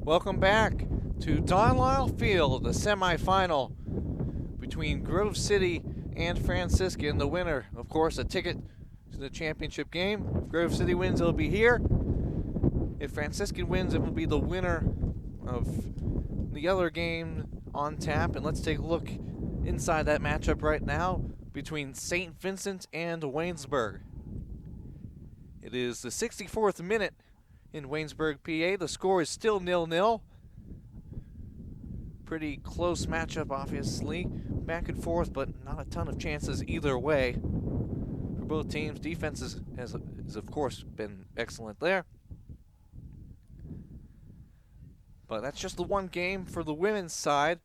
A: Welcome back to Don Lyle Field, the semifinal between Grove City and Franciscan. The winner, of course, a ticket to the championship game. If Grove City wins, it'll be here. If Franciscan wins, it will be the winner of the other game on tap. And let's take a look inside that matchup right now between St. Vincent and Waynesburg. It is the 64th minute in Waynesburg, PA. The score is still 0-0. Pretty close matchup, obviously. Back and forth, but not a ton of chances either way for both teams. Defense has of course, been excellent there. But that's just the one game for the women's side.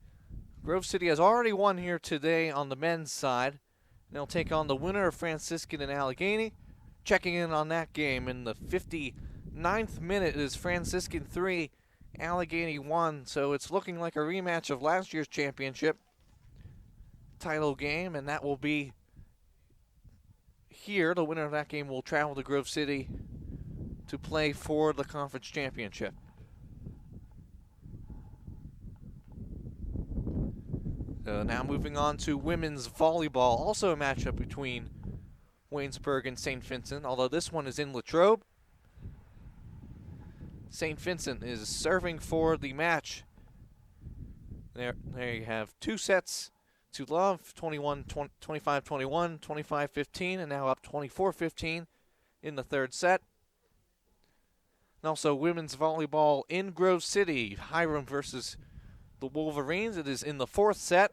A: Grove City has already won here today on the men's side. They'll take on the winner of Franciscan and Allegheny. Checking in on that game in the 59th minute is Franciscan 3, Allegheny 1. So it's looking like a rematch of last year's championship title game, and that will be here. The winner of that game will travel to Grove City to play for the conference championship. Now moving on to women's volleyball, also a matchup between Waynesburg and St. Vincent, although this one is in Latrobe. St. Vincent is serving for the match. There you have 2 sets to love, 25-21, 25-15, and now up 24-15 in the third set. And also women's volleyball in Grove City, Hiram versus the Wolverines. It is in the 4th set.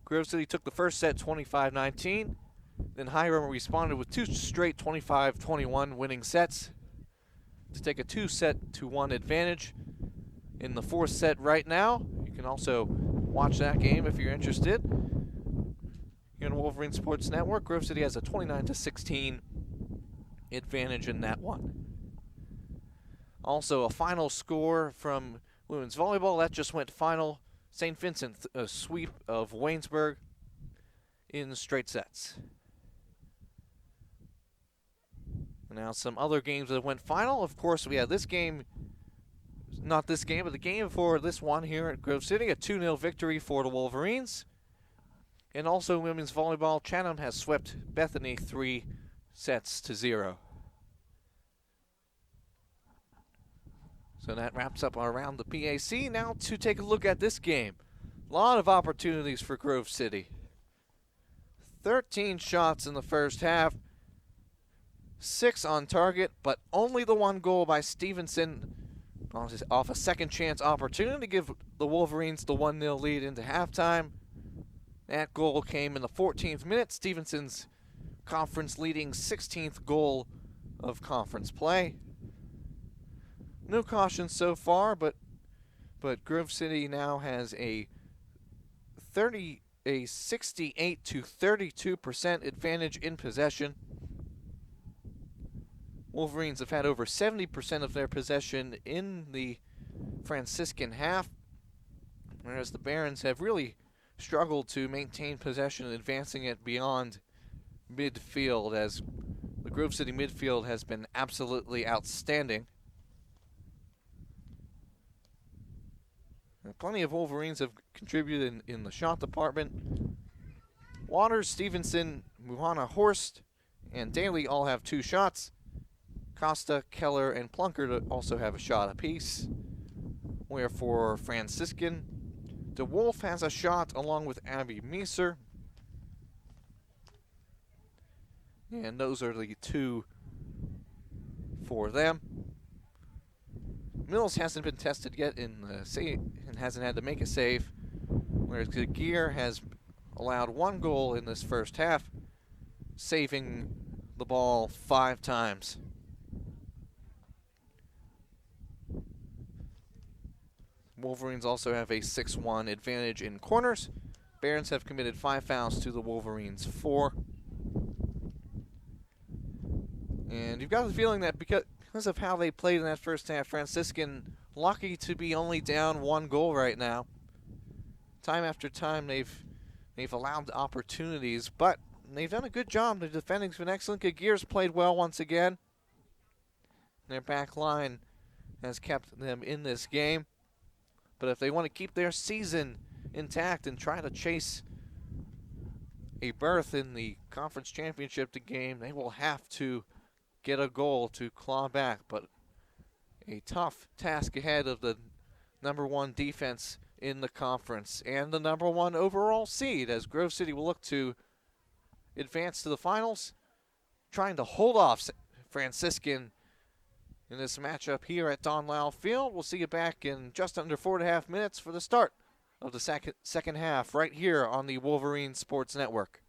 A: Grove City took the first set 25-19. Then Hiram responded with 2 straight 25-21 winning sets to take a 2-1 advantage in the 4th set right now. You can also watch that game if you're interested. Here on Wolverine Sports Network, Grove City has a 29-16 advantage in that one. Also, a final score from women's volleyball. That just went final. St. Vincent, a sweep of Waynesburg in straight sets. Now some other games that went final. Of course, we had this game, not this game, but the game for this one here at Grove City, a 2-0 victory for the Wolverines. And also women's volleyball, Chatham has swept Bethany 3-0. So that wraps up our round the PAC. Now to take a look at this game. A lot of opportunities for Grove City. 13 shots in the first half. 6 on target, but only the 1 goal by Stevenson off a second chance opportunity to give the Wolverines the 1-0 lead into halftime. That goal came in the 14th minute. Stevenson's conference leading 16th goal of conference play. No caution so far, but Grove City now has a 68 to 32% advantage in possession. Wolverines have had over 70% of their possession in the Franciscan half, whereas the Barons have really struggled to maintain possession, advancing it beyond midfield, as the Grove City midfield has been absolutely outstanding. Plenty of Wolverines have contributed in the shot department. Waters, Stevenson, Muhana, Horst, and Daly all have 2 shots. Costa, Keller, and Plunkett also have a shot apiece. Where for Franciscan, DeWolf has a shot along with Abby Meeser. And those are the 2 for them. Mills hasn't been tested yet in the save and hasn't had to make a save, whereas Gear has allowed 1 goal in this first half, saving the ball 5 times. Wolverines also have a 6-1 advantage in corners. Barons have committed 5 fouls to the Wolverines 4. And you've got the feeling that because of how they played in that first half, Franciscan lucky to be only down 1 goal right now. Time after time they've allowed opportunities, but they've done a good job. The defending's been excellent. Gears played well once again. Their back line has kept them in this game. But if they want to keep their season intact and try to chase a berth in the conference championship game, they will have to get a goal to claw back. But a tough task ahead of the number one defense in the conference and the number one overall seed, as Grove City will look to advance to the finals, trying to hold off Franciscan in this matchup here at Don Lyle Field. We'll see you back in just under 4.5 minutes for the start of the second half right here on the Wolverine Sports Network.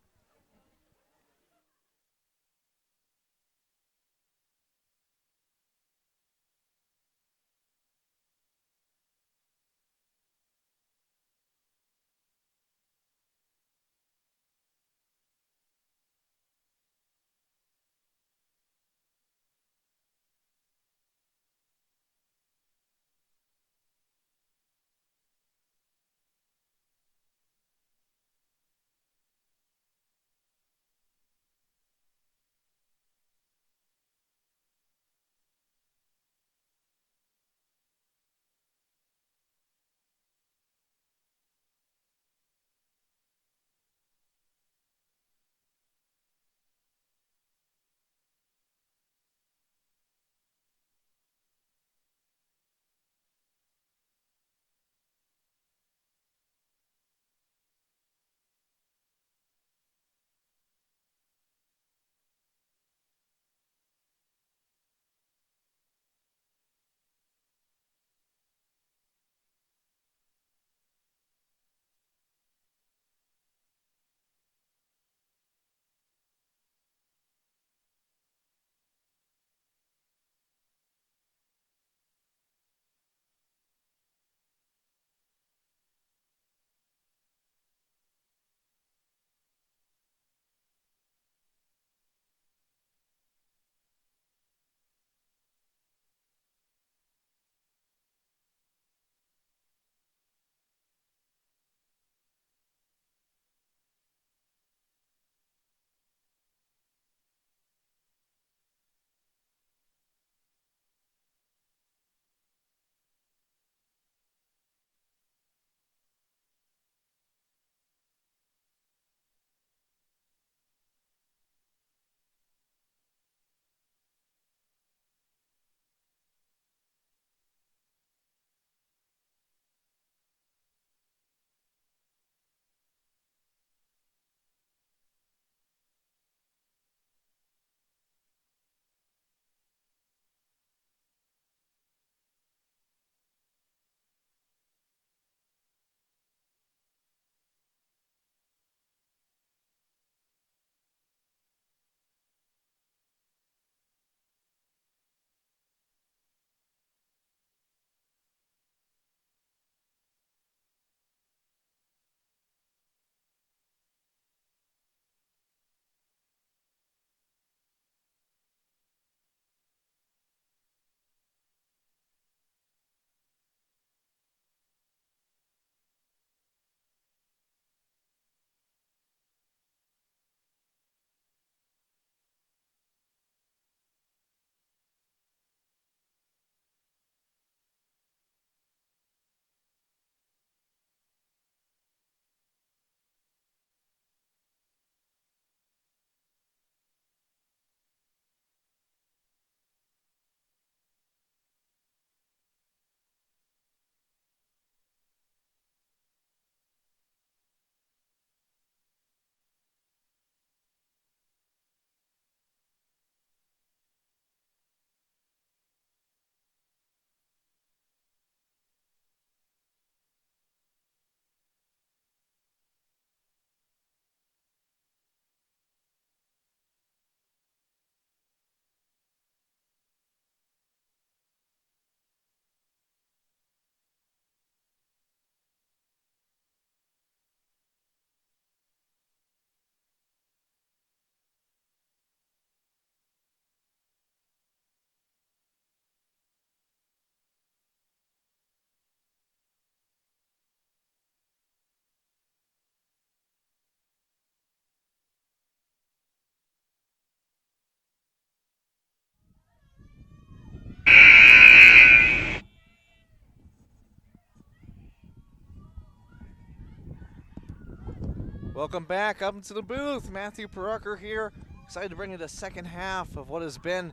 A: Welcome back up into the booth. Matthew Perucker here. Excited to bring you the second half of what has been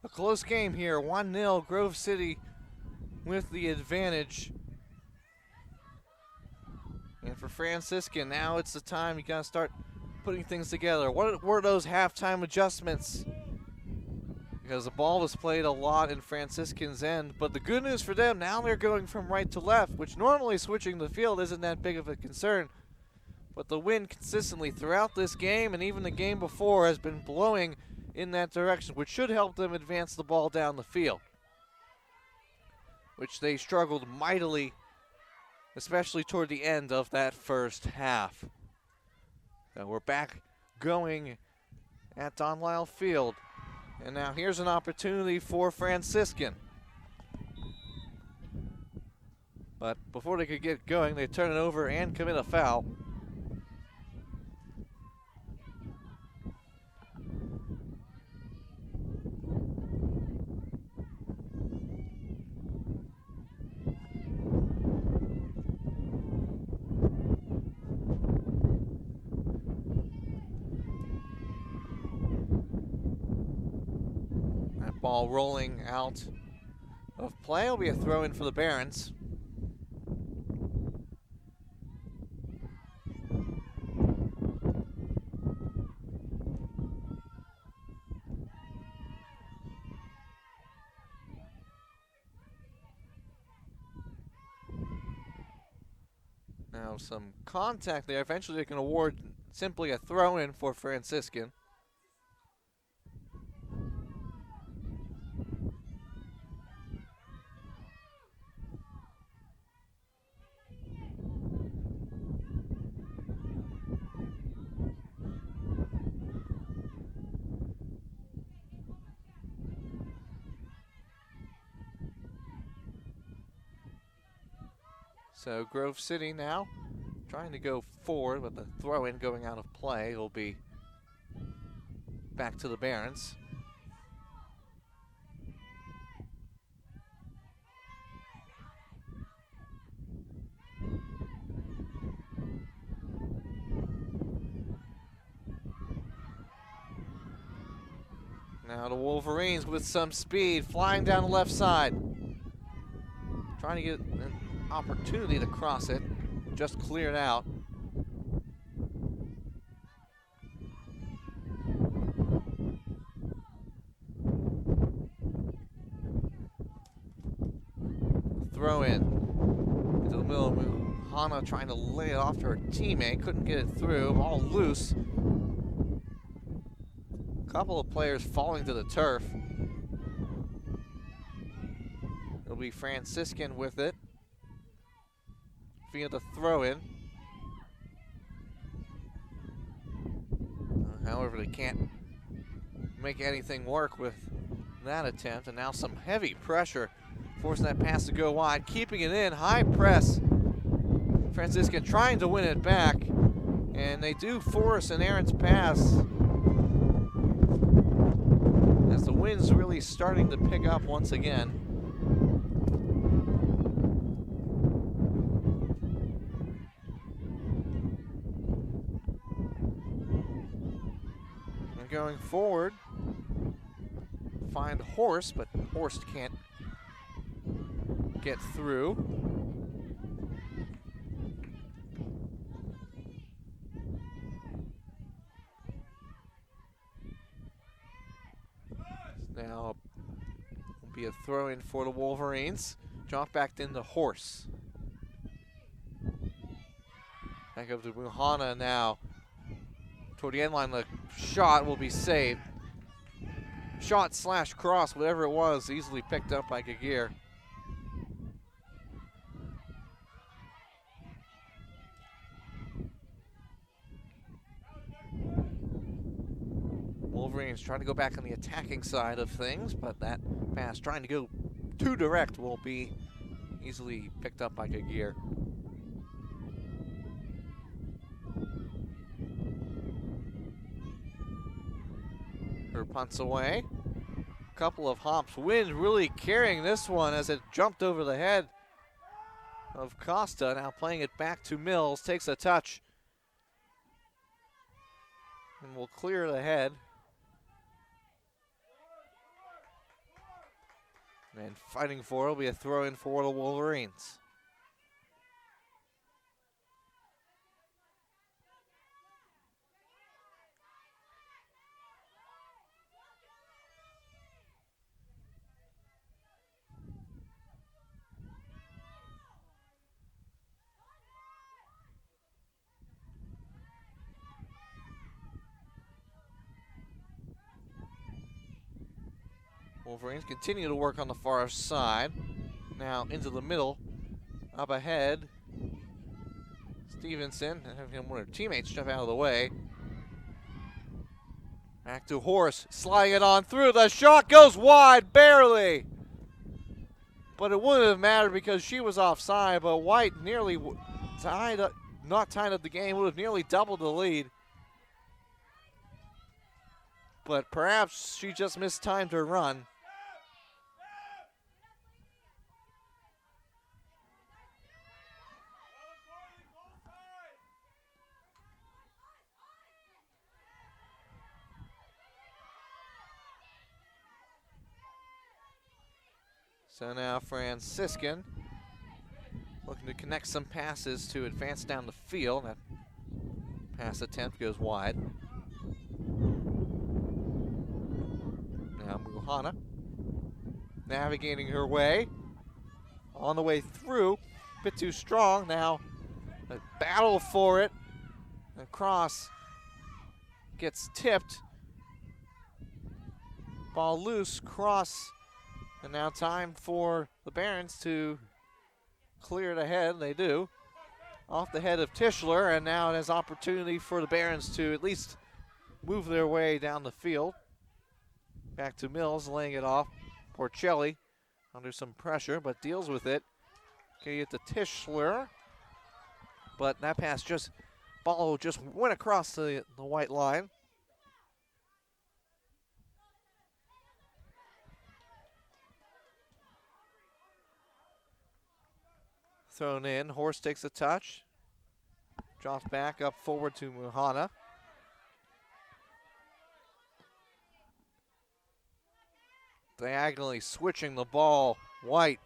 A: a close game here. 1-0 Grove City with the advantage. And for Franciscan, now it's the time you gotta start putting things together. What were those halftime adjustments? Because the ball was played a lot in Franciscan's end, but the good news for them, now they're going from right to left, which normally switching the field isn't that big of a concern. But the wind consistently throughout this game and even the game before has been blowing in that direction, which should help them advance the ball down the field, which they struggled mightily, especially toward the end of that first half. Now we're back going at Don Lyle Field. And now here's an opportunity for Franciscan. But before they could get going, they turn it over and commit a foul. Ball rolling out of play. Will be a throw in for the Barons. Now some contact there. Eventually they can award simply a throw in for Franciscan. So Grove City now trying to go forward, but the throw-in going out of play will be back to the Barons. Now the Wolverines with some speed, flying down the left side. Trying to get an opportunity to cross it, just cleared out. Throw in into the middle. Hana trying to lay it off to her teammate, couldn't get it through, all loose. A couple of players falling to the turf. It'll be Franciscan with it via the throw-in. However, they can't make anything work with that attempt, and now some heavy pressure forcing that pass to go wide, keeping it in, high press. Franciscan trying to win it back, and they do force an errant pass as the wind's really starting to pick up once again. Going forward, find Horst, but Horst can't get through. Now will be a throw in for the Wolverines. Drop back into Horst. Back up to Muhana now. Toward the end line, the shot will be saved. Shot slash cross, whatever it was, easily picked up by Gagir. Wolverines trying to go back on the attacking side of things, but that pass trying to go too direct will be easily picked up by Gagir. Her punts away. Couple of hops. Wind really carrying this one as it jumped over the head of Costa. Now playing it back to Mills. Takes a touch And will clear it ahead. And fighting for it will be a throw-in for the Wolverines. Wolverines continue to work on the far side. Now into the middle. Up ahead. Stevenson and having one of her teammates jump out of the way. Back to Horse, sliding it on through. The shot goes wide, barely. But it wouldn't have mattered because she was offside, but White nearly tied up, not tied up the game, would have nearly doubled the lead. But perhaps she just mistimed her run. So now Franciscan looking to connect some passes to advance down the field. That pass attempt goes wide. Now Muhana navigating her way. On the way through, a bit too strong. Now a battle for it. The cross gets tipped. Ball loose, cross. And now time for the Barons to clear it ahead. They do. Off the head of Tischler, and now it has opportunity for the Barons to at least move their way down the field. Back to Mills, laying it off. Porcelli under some pressure, but deals with it. Okay, get to Tischler. But that pass ball just went across the white line. Thrown in. Horse takes a touch. Drops back up forward to Muhana. Diagonally switching the ball. White.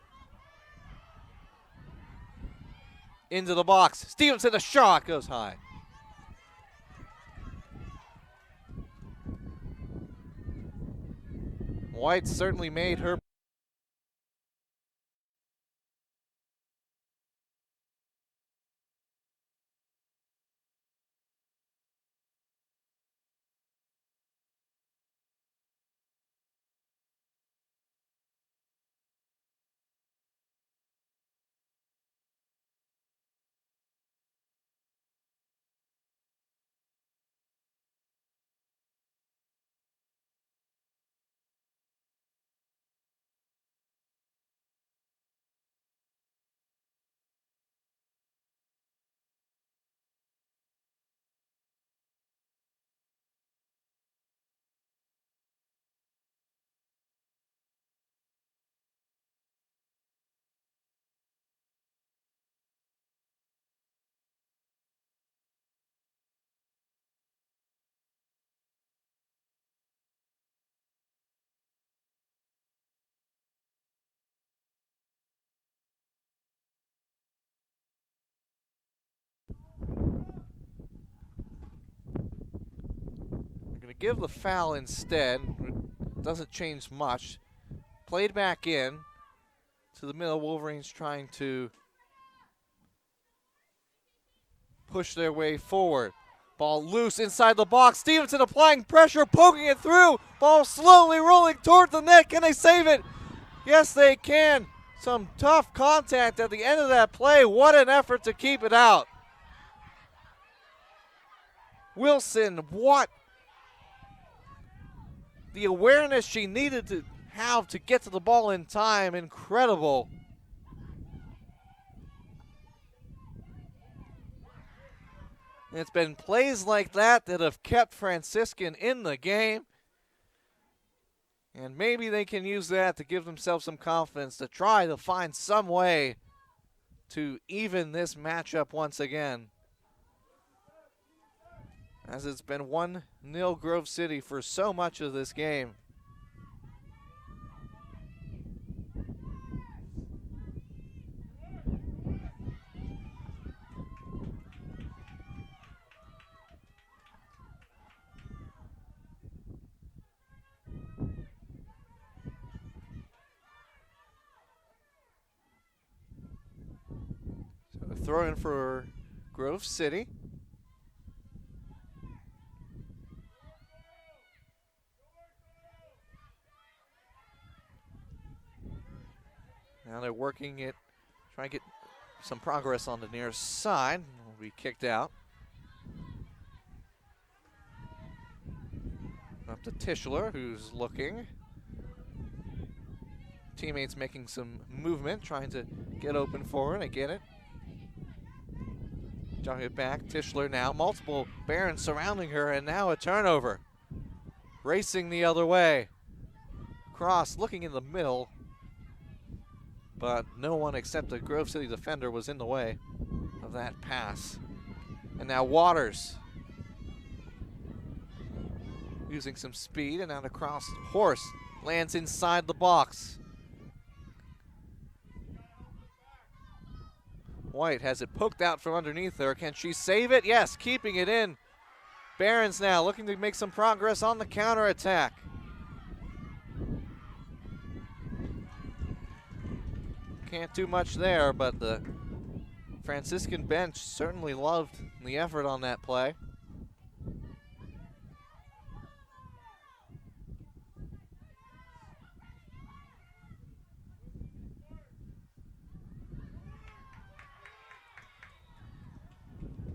A: Into the box. Stevenson, a shot goes high. White certainly made her. Give the foul instead. Doesn't change much. Played back in to the middle. Wolverines trying to push their way forward. Ball loose inside the box. Stevenson applying pressure, poking it through. Ball slowly rolling towards the net. Can they save it? Yes, they can. Some tough contact at the end of that play. What an effort to keep it out. Wilson, what? The awareness she needed to have to get to the ball in time, incredible. And it's been plays like that that have kept Franciscan in the game. And maybe they can use that to give themselves some confidence to try to find some way to even this matchup once again. as it's been 1-0 Grove City for so much of this game. So throw in for Grove City. Now they're working it, trying to get some progress on the near side. Will be kicked out. Up to Tischler, who's looking. Teammates making some movement, trying to get open forward. I get it. Jumping it back. Tischler now. Multiple Barons surrounding her, and now a turnover. Racing the other way. Cross looking in the middle, but no one except the Grove City defender was in the way of that pass. And now Waters using some speed, and now the cross. Horse lands inside the box. White has it poked out from underneath her. Can she save it? Yes, keeping it in. Barons now looking to make some progress on the counterattack. Can't do much there, but the Franciscan bench certainly loved the effort on that play.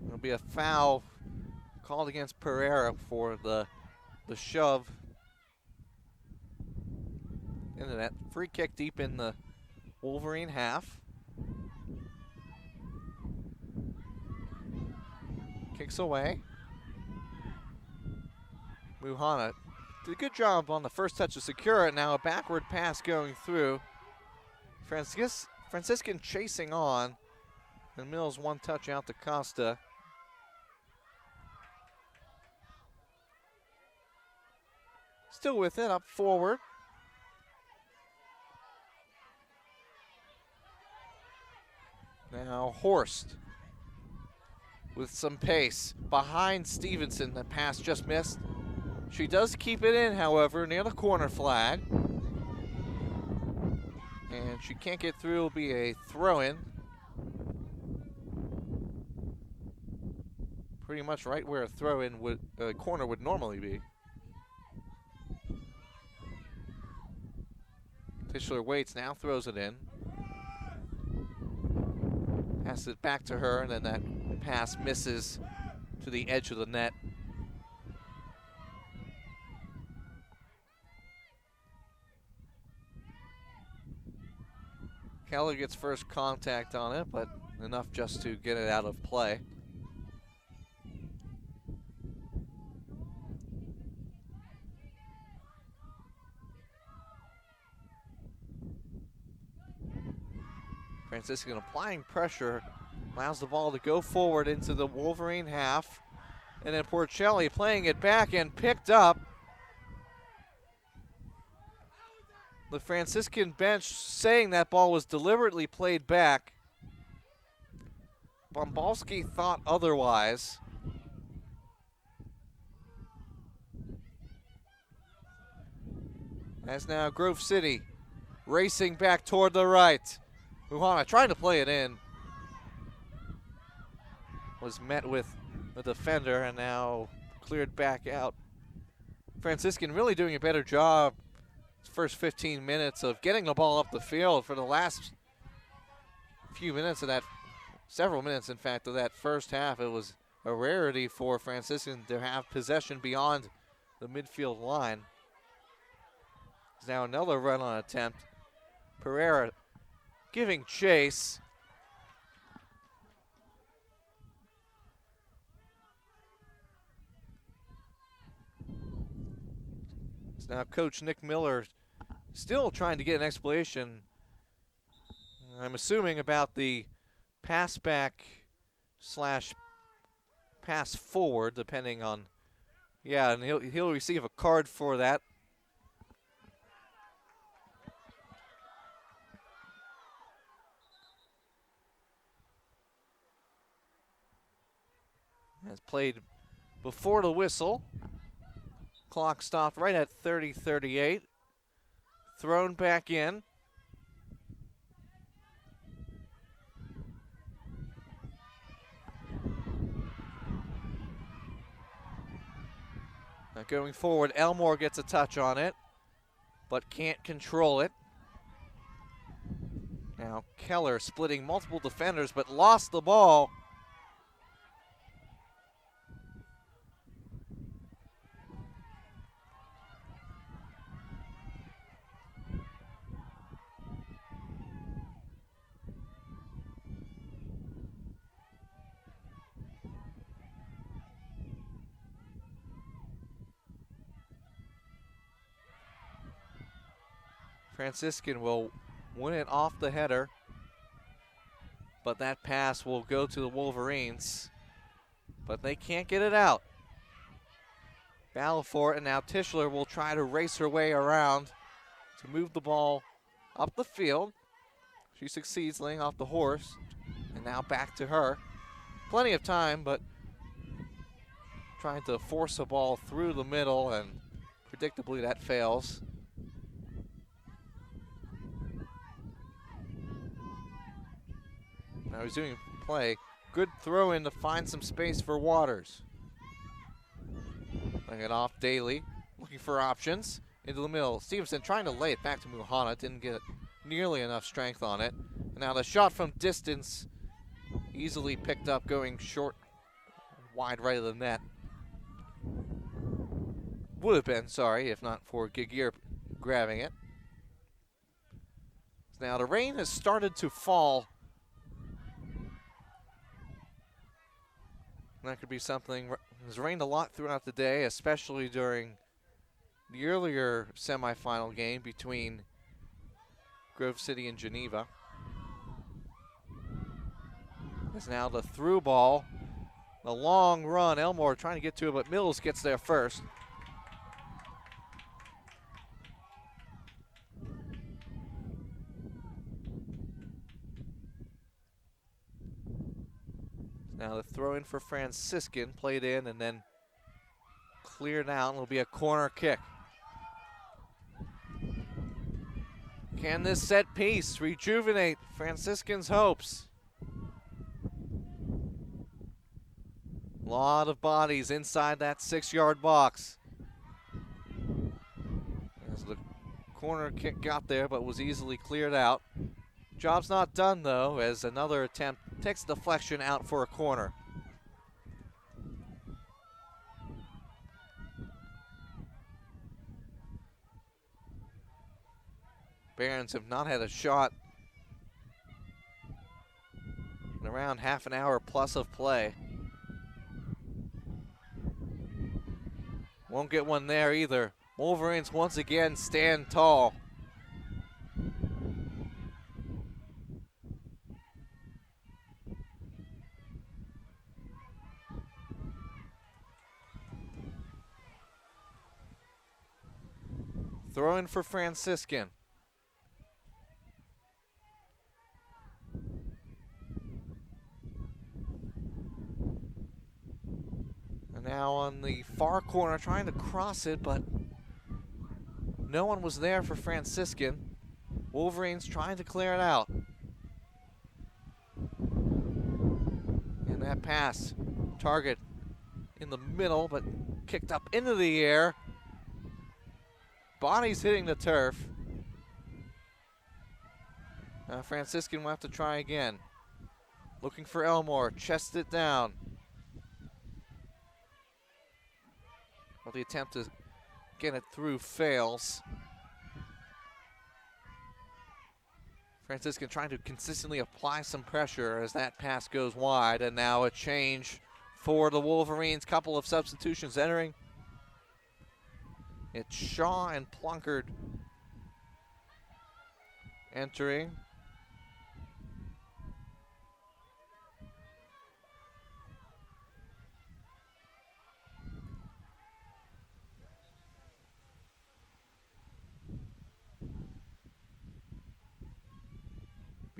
A: There'll be a foul called against Pereira for the shove into that. Free kick deep in the Wolverine half. Kicks away. Muhana did a good job on the first touch to secure it. Now a backward pass going through. Franciscan chasing on. And Mills one touch out to Costa. Still with it, up forward. Now Horst with some pace behind Stevenson. The pass just missed. She does keep it in, however, near the corner flag. And she can't get through. It'll be a throw-in. Pretty much right where a throw-in would, corner would normally be. Tischler waits now, throws it in. Passes it back to her, and then that pass misses to the edge of the net. Keller gets first contact on it, but enough just to get it out of play. Franciscan applying pressure, allows the ball to go forward into the Wolverine half. And then Porcelli playing it back and picked up. The Franciscan bench saying that ball was deliberately played back. Bombalski thought otherwise. As now Grove City racing back toward the right. Muhana trying to play it in. Was met with a defender and now cleared back out. Franciscan really doing a better job first 15 minutes of getting the ball up the field. For the last few minutes of that, several minutes in fact, of that first half, it was a rarity for Franciscan to have possession beyond the midfield line. There's now another run-on attempt. Pereira giving chase. It's now Coach Nick Miller still trying to get an explanation, I'm assuming, about the pass back slash pass forward, depending on. Yeah, and he'll receive a card for that. Has played before the whistle. Clock stopped right at 30:38. Thrown back in. Now going forward, Elmore gets a touch on it, but can't control it. Now Keller splitting multiple defenders, but lost the ball. Franciscan will win it off the header, but that pass will go to the Wolverines, but they can't get it out. Battle for it, and now Tischler will try to race her way around to move the ball up the field. She succeeds, laying off the horse, and now back to her. Plenty of time, but trying to force a ball through the middle, and predictably that fails. Now resuming play. Good throw in to find some space for Waters. Laying it off Daly, looking for options. Into the middle. Stevenson trying to lay it back to Muhana. Didn't get nearly enough strength on it. And now the shot from distance, easily picked up, going short, wide right of the net. Would have been, sorry, if not for Giguere grabbing it. Now the rain has started to fall. That could be something. It's rained a lot throughout the day, especially during the earlier semifinal game between Grove City and Geneva. It's now the through ball. The long run. Elmore trying to get to it, but Mills gets there first. Now the throw in for Franciscan, played in and then cleared out. It'll be a corner kick. Can this set piece rejuvenate Franciscan's hopes? A lot of bodies inside that 6-yard box. As the corner kick got there, but was easily cleared out. Job's not done though, as another attempt takes deflection out for a corner. Barons have not had a shot in around half an hour plus of play. Won't get one there either. Wolverines once again stand tall. Throw in for Franciscan. And now on the far corner, trying to cross it, but no one was there for Franciscan. Wolverines trying to clear it out. And that pass, target in the middle, but kicked up into the air. Bodies hitting the turf. Franciscan will have to try again. Looking for Elmore, chests it down. Well, the attempt to get it through fails. Franciscan trying to consistently apply some pressure as that pass goes wide, and now a change for the Wolverines. Couple of substitutions entering. It's Shaw and Plunkard entering.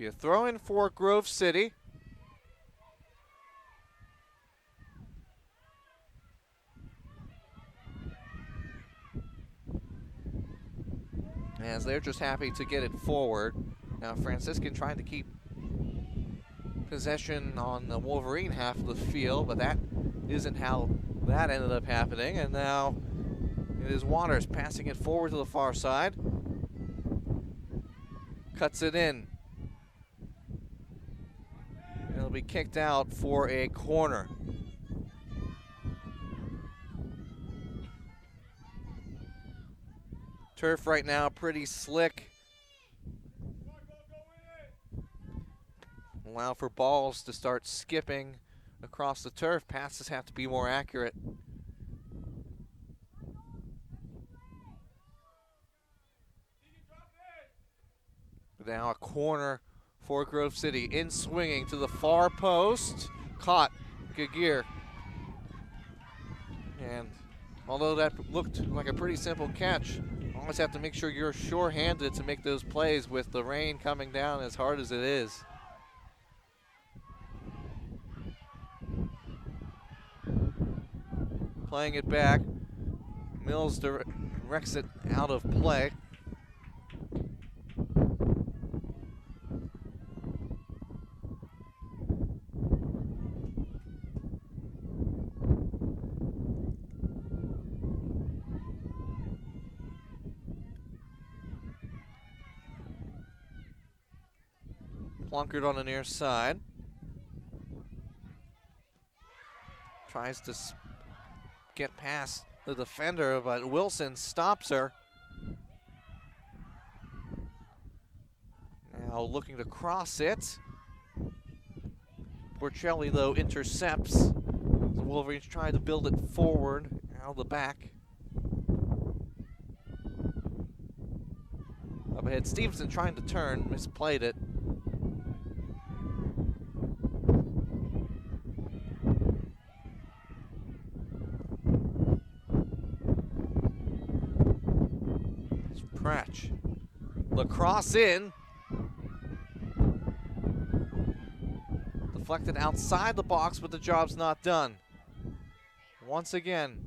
A: Be a throw in for Grove City. As they're just happy to get it forward. Now Franciscan trying to keep possession on the Wolverine half of the field, but that isn't how that ended up happening. And now it is Waters passing it forward to the far side. Cuts it in. It'll be kicked out for a corner. Turf right now pretty slick. Allow for balls to start skipping across the turf. Passes have to be more accurate. Now a corner for Grove City. In swinging to the far post. Caught. Gagir. And although that looked like a pretty simple catch, always have to make sure you're sure-handed to make those plays with the rain coming down as hard as it is. Playing it back. Mills directs it out of play. Plunkard on the near side. Tries to get past the defender, but Wilson stops her. Now looking to cross it. Porcelli, though, intercepts. The Wolverines trying to build it forward out of the back. Up ahead, Stevenson trying to turn, misplayed it. Pratch. Lacrosse in. Deflected outside the box, but the job's not done. Once again.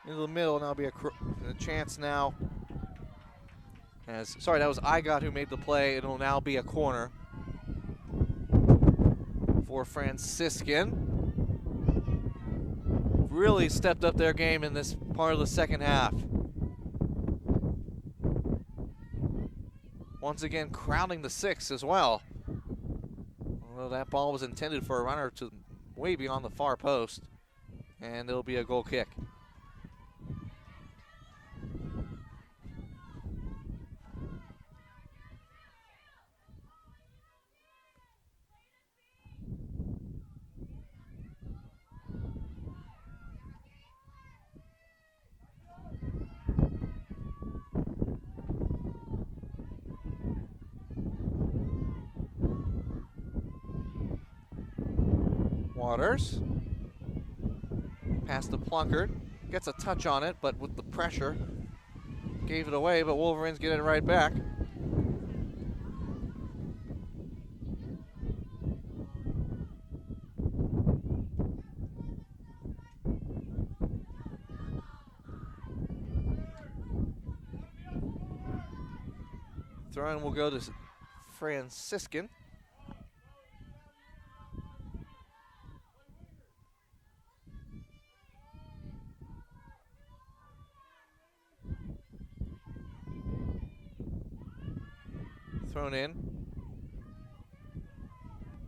A: Into the middle, now be a chance now. Sorry, that was Igot who made the play. It'll now be a corner for Franciscan. Really stepped up their game in this part of the second half. Once again, crowding the six as well. Although that ball was intended for a runner to way beyond the far post. And it'll be a goal kick. Waters. Past the Plunkard. Gets a touch on it, but with the pressure, gave it away, but Wolverines get it right back. Throw-in will go to Franciscan. Thrown in.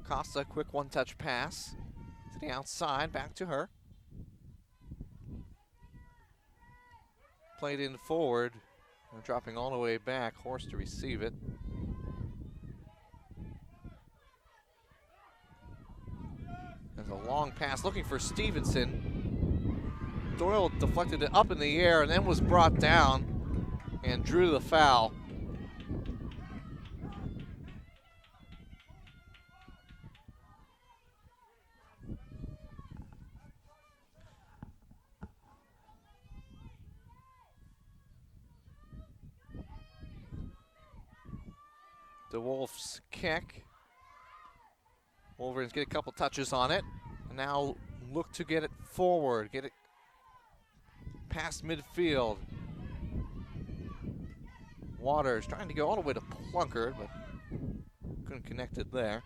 A: Costa, quick one-touch pass to the outside, back to her. Played in forward, dropping all the way back. Horse to receive it. There's a long pass looking for Stevenson. Doyle deflected it up in the air and then was brought down and drew the foul. The Wolves kick. Wolverines get a couple touches on it. And now look to get it forward, get it past midfield. Waters trying to go all the way to Plunkard, but couldn't connect it there.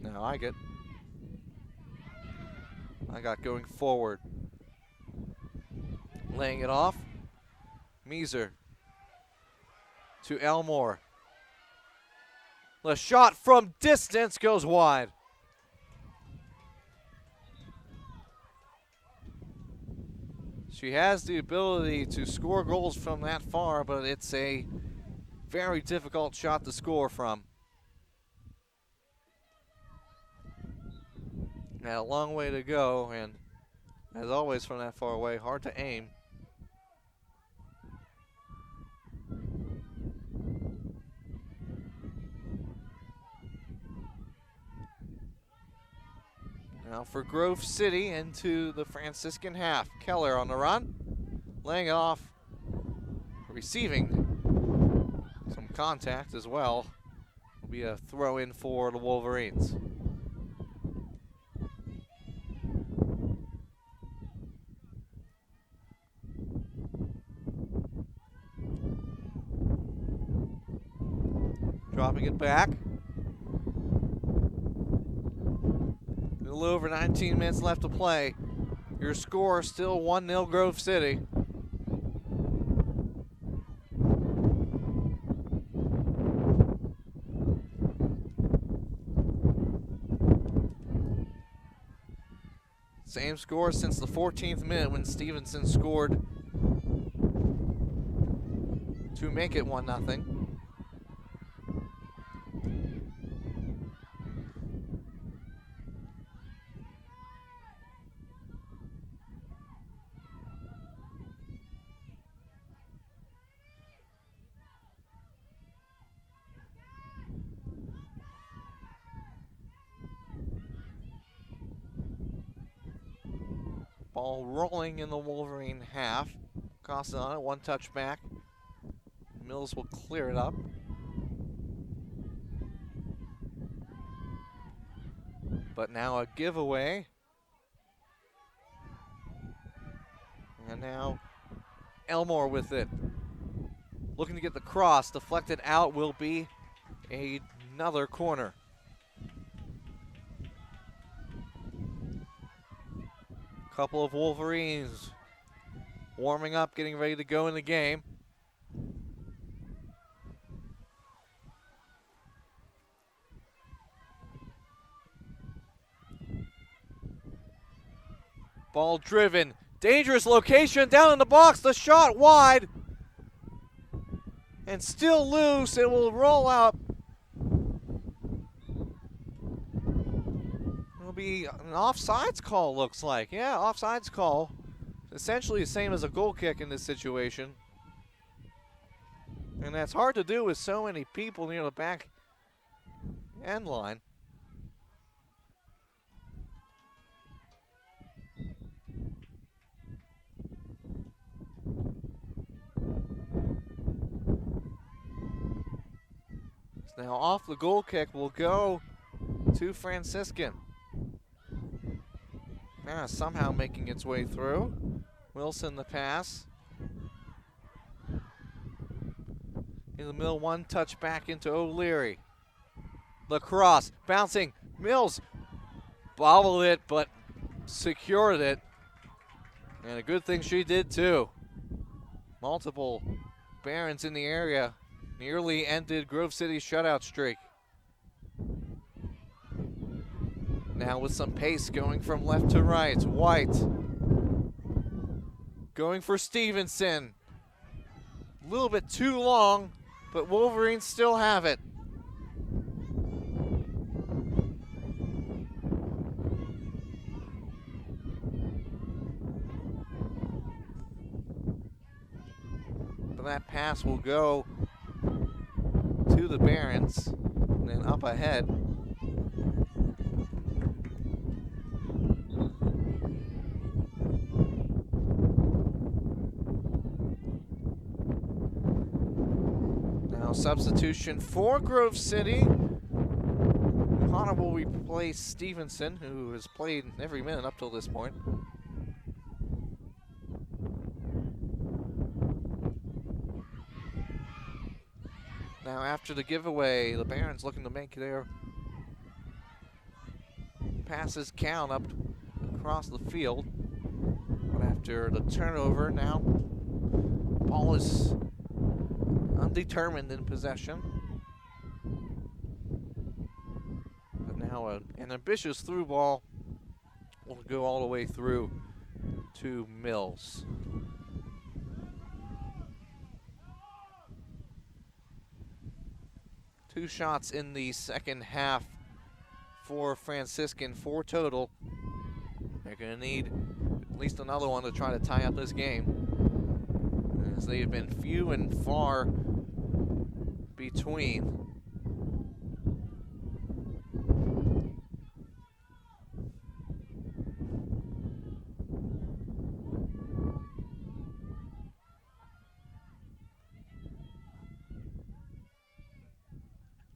A: Now I got going forward. Laying it off. Meeser to Elmore. The shot from distance goes wide. She has the ability to score goals from that far, but it's a very difficult shot to score from. Had a long way to go, and as always from that far away, hard to aim. Now for Grove City into the Franciscan half. Keller on the run, laying it off, receiving some contact as well. Will be a throw in for the Wolverines. Dropping it back. A little over 19 minutes left to play. Your score still 1-0 Grove City. Same score since the 14th minute when Stevenson scored to make it 1-0. Ball rolling in the Wolverine half. Costa on it, one touch back. Mills will clear it up. But now a giveaway. And now Elmore with it. Looking to get the cross. Deflected out will be another corner. Couple of Wolverines warming up, getting ready to go in the game. Ball driven, dangerous location down in the box, the shot wide. And still loose, it will roll out. Be an offsides call, looks like. Yeah, offsides call. Essentially the same as a goal kick in this situation. And that's hard to do with so many people near the back end line. So now off the goal kick will go to Franciscan. Somehow making its way through. Wilson the pass. In the middle, one touch back into O'Leary. Lacrosse bouncing. Mills bobbled it, but secured it. And a good thing she did too. Multiple Barons in the area nearly ended Grove City's shutout streak. Now with some pace going from left to right. White going for Stevenson. A little bit too long, but Wolverines still have it. But that pass will go to the Barons and then up ahead. Now substitution for Grove City. Hana will replace Stevenson, who has played every minute up till this point. Now after the giveaway, the Barons looking to make their passes count up across the field. But after the turnover now, ball is undetermined in possession. But now an ambitious through ball will go all the way through to Mills. Two shots in the second half for Franciscan, 4 total. They're going to need at least another one to try to tie up this game, as they have been few and far between.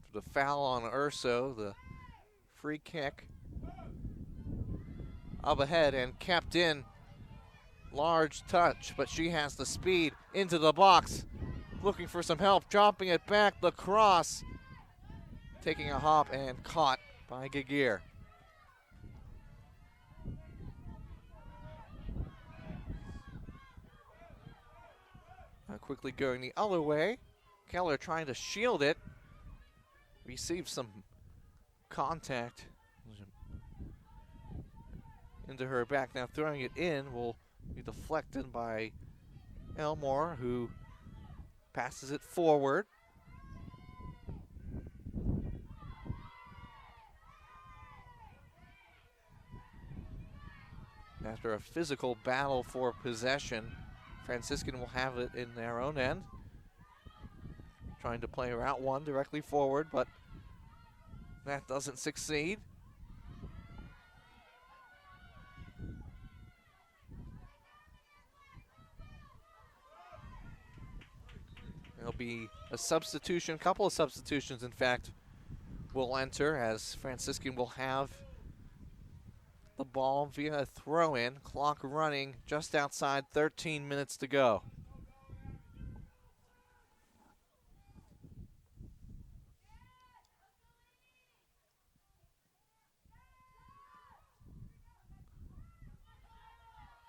A: For the foul on Urso, the free kick up ahead and kept in. Large touch, but she has the speed into the box. Looking for some help, dropping it back, the cross. Taking a hop and caught by Gagir. Now quickly going the other way. Keller trying to shield it. Received some contact into her back. Now throwing it in will be deflected by Elmore, who passes it forward. After a physical battle for possession, Franciscan will have it in their own end. Trying to play route one directly forward, but that doesn't succeed. There'll be a substitution, couple of substitutions in fact, will enter, as Franciscan will have the ball via a throw-in. Clock running just outside 13 minutes to go.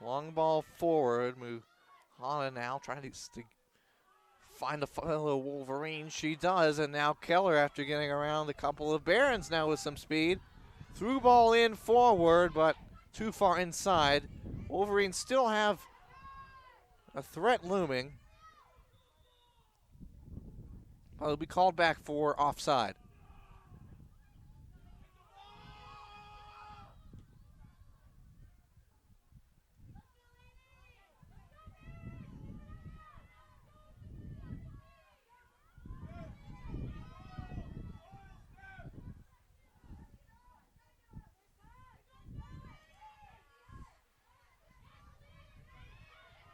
A: Long ball forward. Muhana now trying to find a fellow Wolverine. She does, and now Keller, after getting around a couple of Barons now with some speed. Through ball in forward, but too far inside. Wolverines still have a threat looming. But it'll be called back for offside.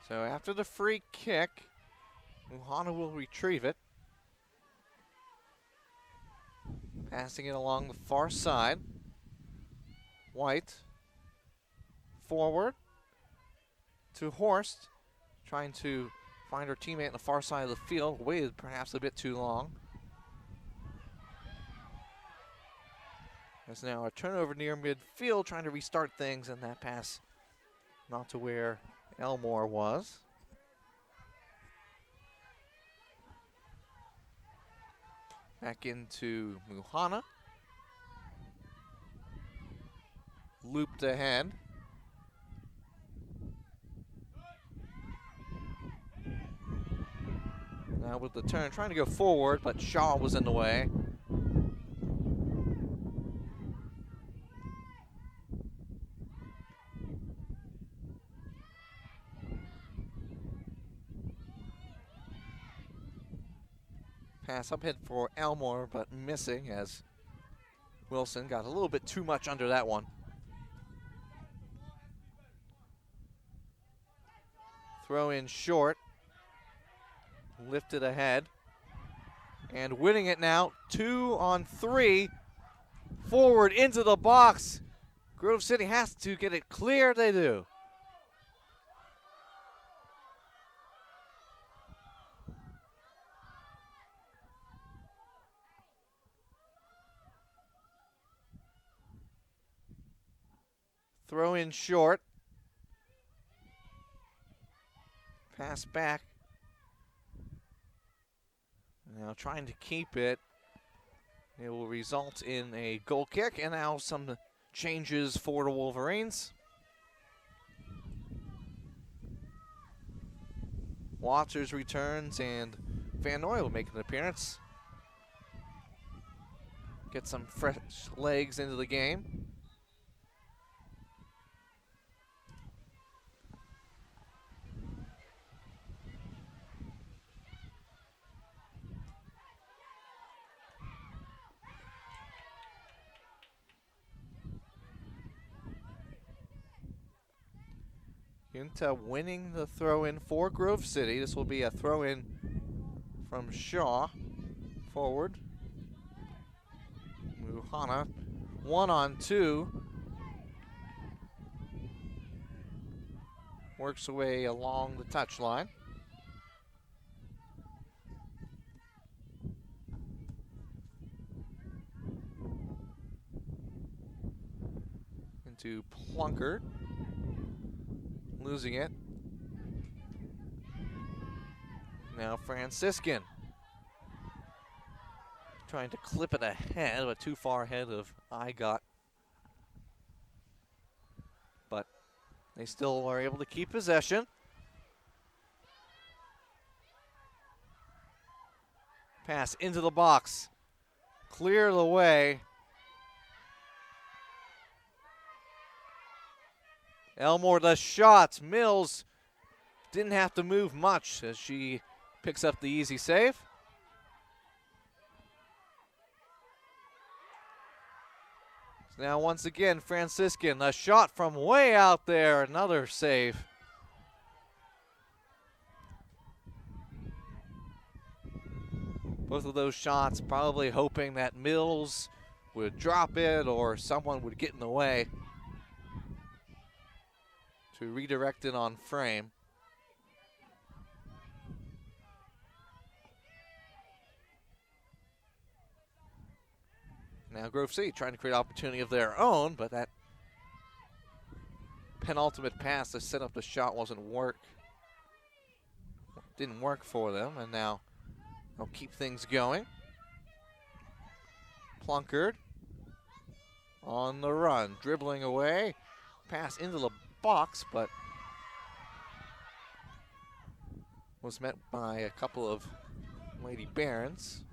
A: So after the free kick, Muhana will retrieve it. Passing it along the far side. White forward to Horst, trying to find her teammate on the far side of the field. Waited perhaps a bit too long. There's now a turnover near midfield, trying to restart things, and that pass not to where Elmore was. Back into Muhana. Looped ahead. Now with the turn, trying to go forward, but Shaw was in the way. Pass up hit for Elmore, but missing as Wilson got a little bit too much under that one. Throw in short. Lifted ahead. and winning it now. 2-on-3. Forward into the box. Grove City has to get it clear. They do. Throw in short. Pass back. Now trying to keep it. It will result in a goal kick, and now some changes for the Wolverines. Waters returns, and Van Noy will make an appearance. Get some fresh legs into the game. Junta winning the throw-in for Grove City. This will be a throw-in from Shaw. Forward. Muhana, 1-on-2. Works away along the touchline. Into Plunkett. Losing it. Now Franciscan. Trying to clip it ahead, but too far ahead of Igot. But they still are able to keep possession. Pass into the box. Clear the way. Elmore the shot. Mills didn't have to move much as she picks up the easy save. So now once again, Franciscan, a shot from way out there. Another save. Both of those shots probably hoping that Mills would drop it or someone would get in the way to redirect it on frame. Now Grove City trying to create opportunity of their own, but that penultimate pass to set up the shot didn't work for them, and now they'll keep things going. Plunkett on the run, dribbling away, pass into the box, but was met by a couple of Lady Barons.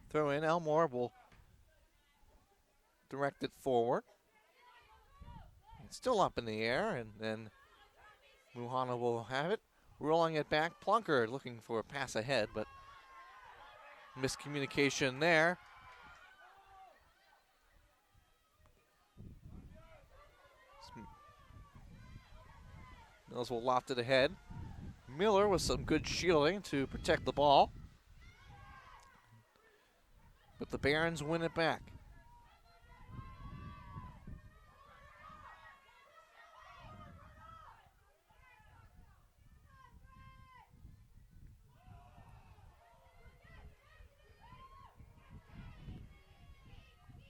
A: Throw in, Elmore will direct it forward. It's still up in the air, and then Muhana will have it. Rolling it back, Plunkett looking for a pass ahead, but miscommunication there. Mills will loft it ahead. Miller with some good shielding to protect the ball. But the Barons win it back.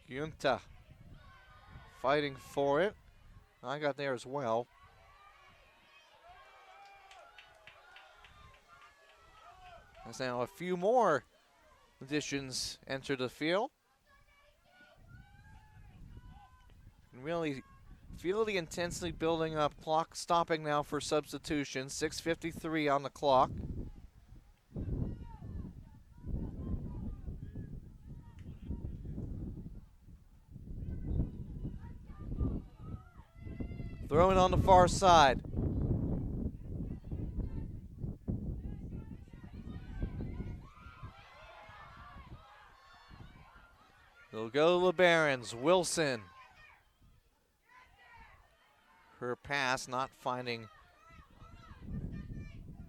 A: Junta fighting for it. I got there as well. There's now a few more additions enter the field. And really feel the intensity building up. Clock stopping now for substitution. 6:53 on the clock. Throwing on the far side. They'll go to the Barons. Wilson. her pass, not finding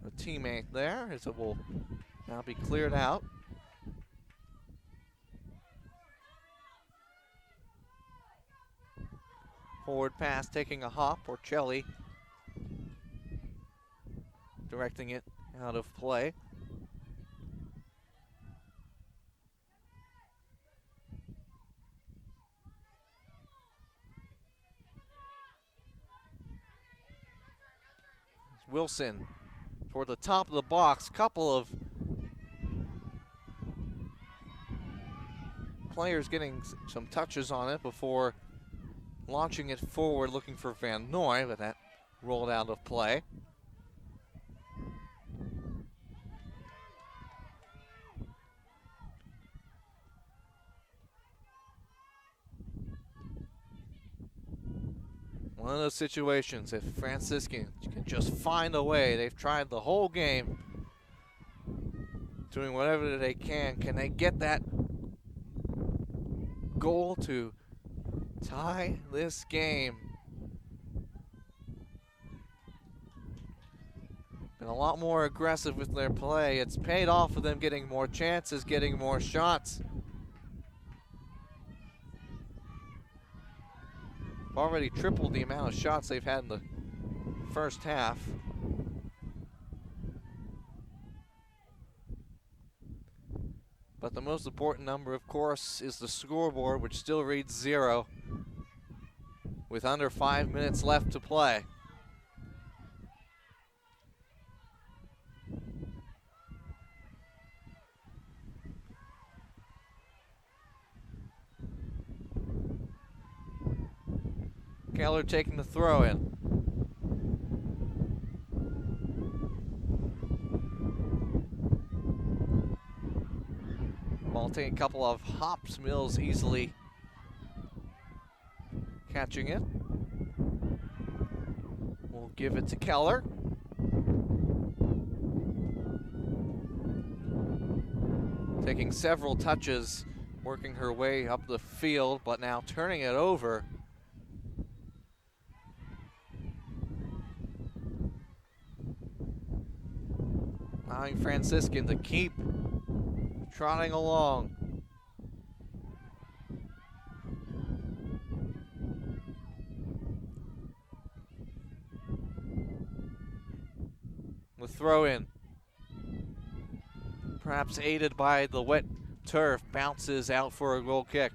A: a teammate there, as it will now be cleared out. Forward pass taking a hop, Porcelli directing it out of play. Wilson toward the top of the box. Couple of players getting some touches on it before launching it forward, looking for Van Noy, but that rolled out of play. One of those situations, if Franciscan can just find a way, they've tried the whole game, doing whatever they can they get that goal to tie this game? Been a lot more aggressive with their play. It's paid off for them getting more chances, getting more shots. Already tripled the amount of shots they've had in the first half. But the most important number, of course, is the scoreboard, which still reads 0 with under 5 minutes left to play. Keller taking the throw in. Ball taking a couple of hops, Mills easily catching it. We'll give it to Keller. Taking several touches, working her way up the field, but now turning it over. Allowing Franciscan to keep trotting along. The throw in, perhaps aided by the wet turf, bounces out for a goal kick.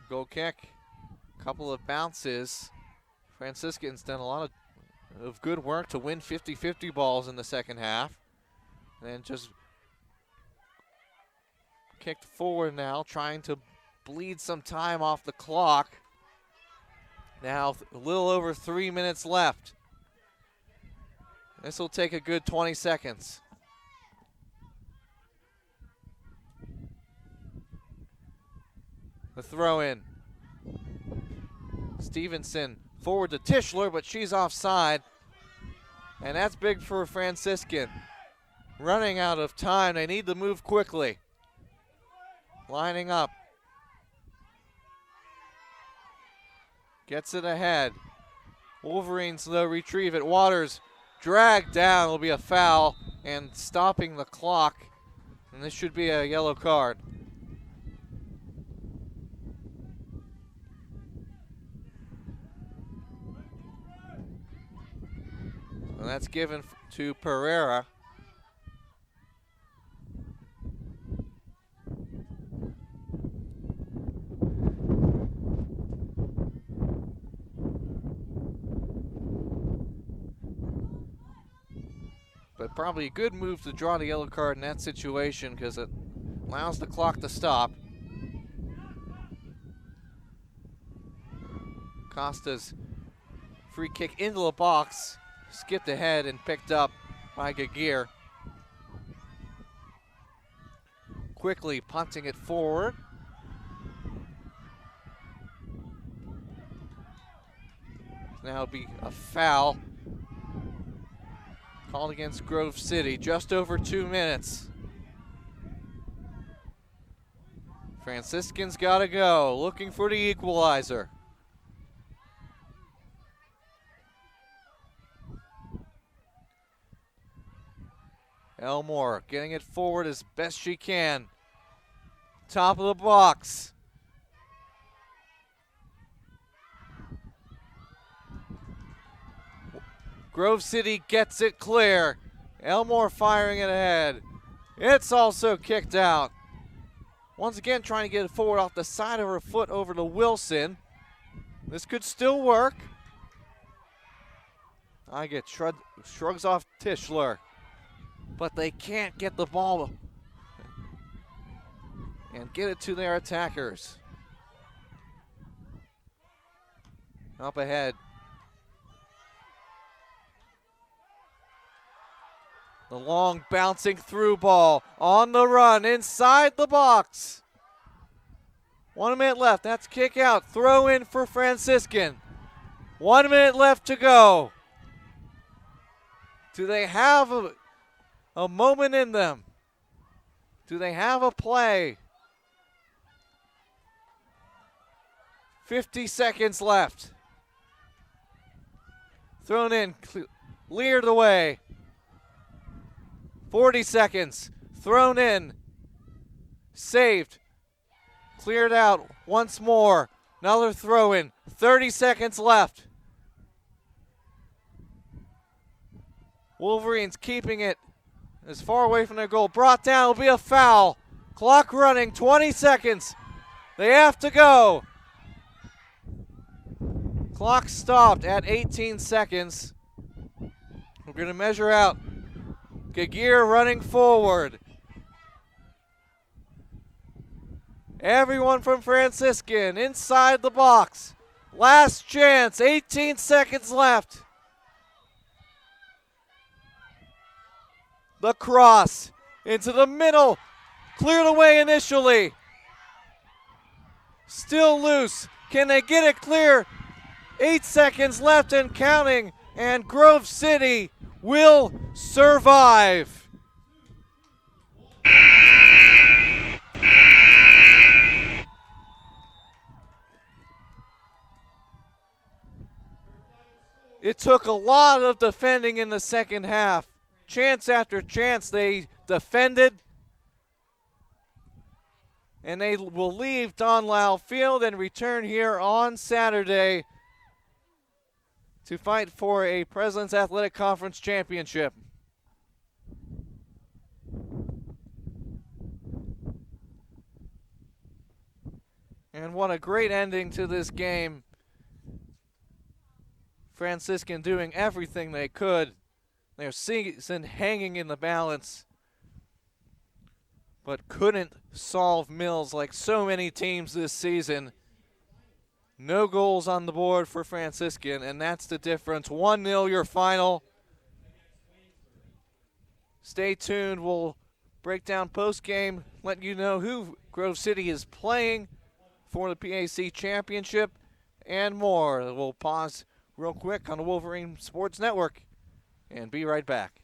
A: Goal kick, couple of bounces. Franciscan's done a lot of good work to win 50-50 balls in the second half. And then just kicked forward now, trying to bleed some time off the clock. Now a little over 3 minutes left. This will take a good 20 seconds. The throw in. Stevenson forward to Tischler, but she's offside. And that's big for Franciscan. Running out of time, they need to move quickly. Lining up. Gets it ahead. Wolverines though retrieve it. Waters dragged down, will be a foul and stopping the clock. And this should be a yellow card. And that's given to Pereira. But probably a good move to draw the yellow card in that situation because it allows the clock to stop. Costa's free kick into the box. Skipped ahead and picked up by Gagir. Quickly punting it forward. Now it'll be a foul called against Grove City. Just over 2 minutes. Franciscan's got to go, looking for the equalizer. Elmore getting it forward as best she can. Top of the box. Grove City gets it clear. Elmore firing it ahead. It's also kicked out. Once again trying to get it forward off the side of her foot over to Wilson. This could still work. I get shrugs off Tischler. But they can't get the ball and get it to their attackers. Up ahead. The long bouncing through ball on the run inside the box. 1 minute left. That's kick out. Throw in for Franciscan. 1 minute left to go. Do they have a moment in them? Do they have a play? 50 seconds left. Thrown in, cleared away. 40 seconds, thrown in, saved, cleared out once more. Another throw in, 30 seconds left. Wolverines keeping it as far away from their goal. Brought down, will be a foul. Clock running, 20 seconds. They have to go. Clock stopped at 18 seconds. We're going to measure out. Gagir running forward. Everyone from Franciscan inside the box. Last chance, 18 seconds left. The cross into the middle. Cleared away initially. Still loose. Can they get it clear? 8 seconds left and counting. And Grove City will survive. It took a lot of defending in the second half. Chance after chance they defended. And they will leave Don Lyle Field and return here on Saturday to fight for a President's Athletic Conference championship. And what a great ending to this game. Franciscan doing everything they could. Their season hanging in the balance, but couldn't solve Mills like so many teams this season. No goals on the board for Franciscan, and that's the difference. 1-0 your final. Stay tuned. We'll break down post-game, let you know who Grove City is playing for the PAC Championship and more. We'll pause real quick on the Wolverine Sports Network and be right back.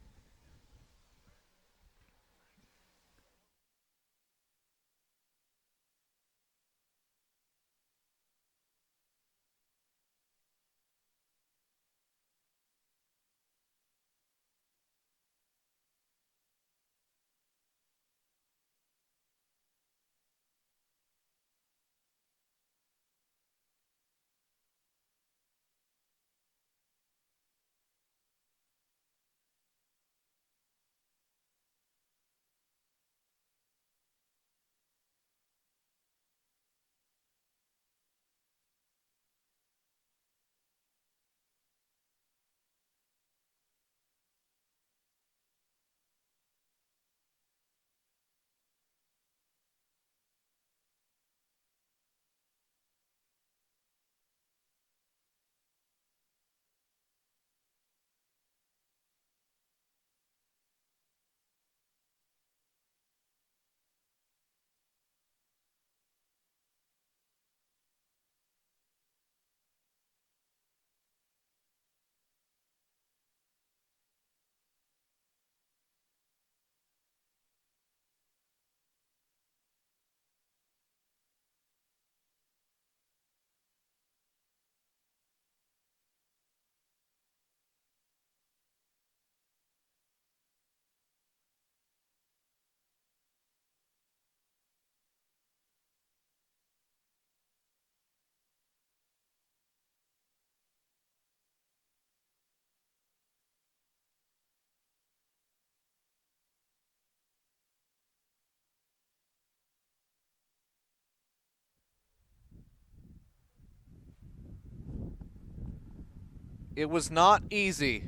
A: it was not easy.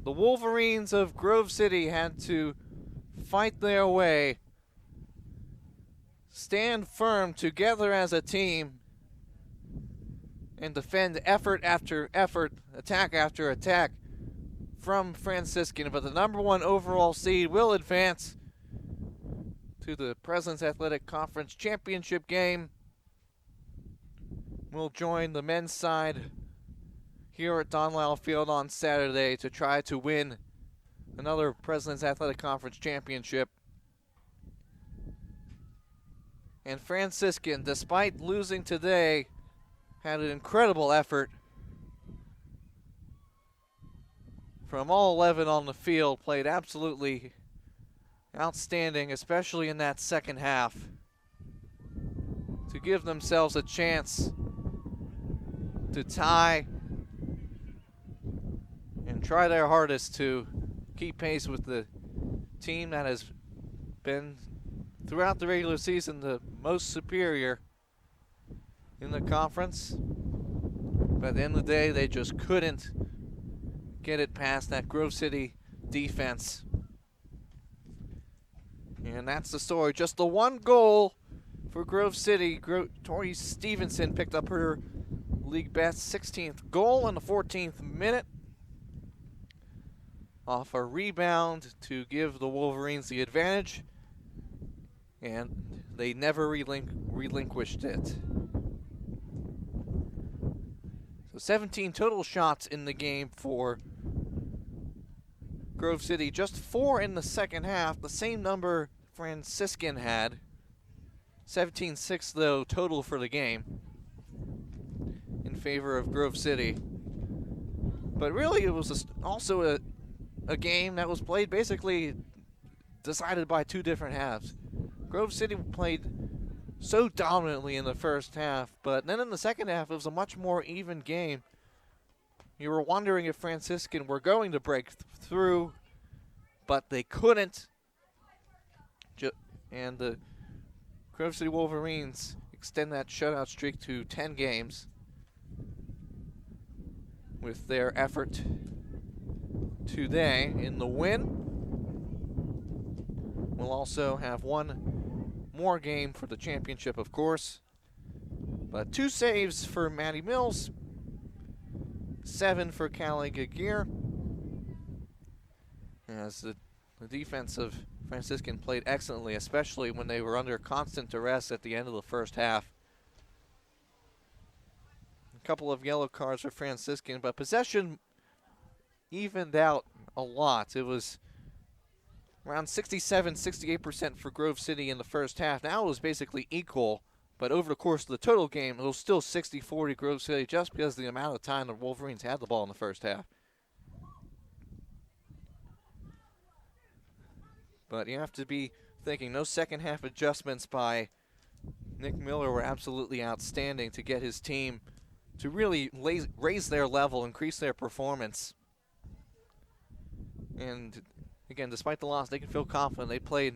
A: The Wolverines of Grove City had to fight their way, stand firm together as a team, and defend effort after effort, attack after attack from Franciscan. But the number 1 overall seed will advance to the President's Athletic Conference Championship game. We'll join the men's side here at Don Lyle Field on Saturday to try to win another President's Athletic Conference Championship. And Franciscan, despite losing today, had an incredible effort from all 11 on the field, played absolutely outstanding, especially in that second half, to give themselves a chance to tie and try their hardest to keep pace with the team that has been, throughout the regular season, the most superior in the conference. But at the end of the day, they just couldn't get it past that Grove City defense. And that's the story. Just the 1 goal for Grove City. Tori Stevenson picked up her league best 16th goal in the 14th minute off a rebound to give the Wolverines the advantage, and they never relinquished it. So 17 total shots in the game for Grove City, just 4 in the second half, the same number Franciscan had. 17-6 though total for the game in favor of Grove City. But really it was also a game that was played basically decided by 2 different halves. Grove City played so dominantly in the first half, but then in the second half it was a much more even game. You were wondering if Franciscan were going to break through, but they couldn't. And the Grove City Wolverines extend that shutout streak to 10 games with their effort today in the win. We'll also have 1 more game for the championship, of course. But 2 saves for Maddie Mills, 7 for Callie Gagir, as the defense of Franciscan played excellently, especially when they were under constant duress at the end of the first half. A couple of yellow cards for Franciscan, but possession evened out a lot. It was around 67-68% for Grove City in the first half. Now it was basically equal, but over the course of the total game, it was still 60-40 Grove City just because of the amount of time the Wolverines had the ball in the first half. But you have to be thinking those second half adjustments by Nick Miller were absolutely outstanding to get his team to really raise their level, increase their performance. And again, despite the loss, they can feel confident they played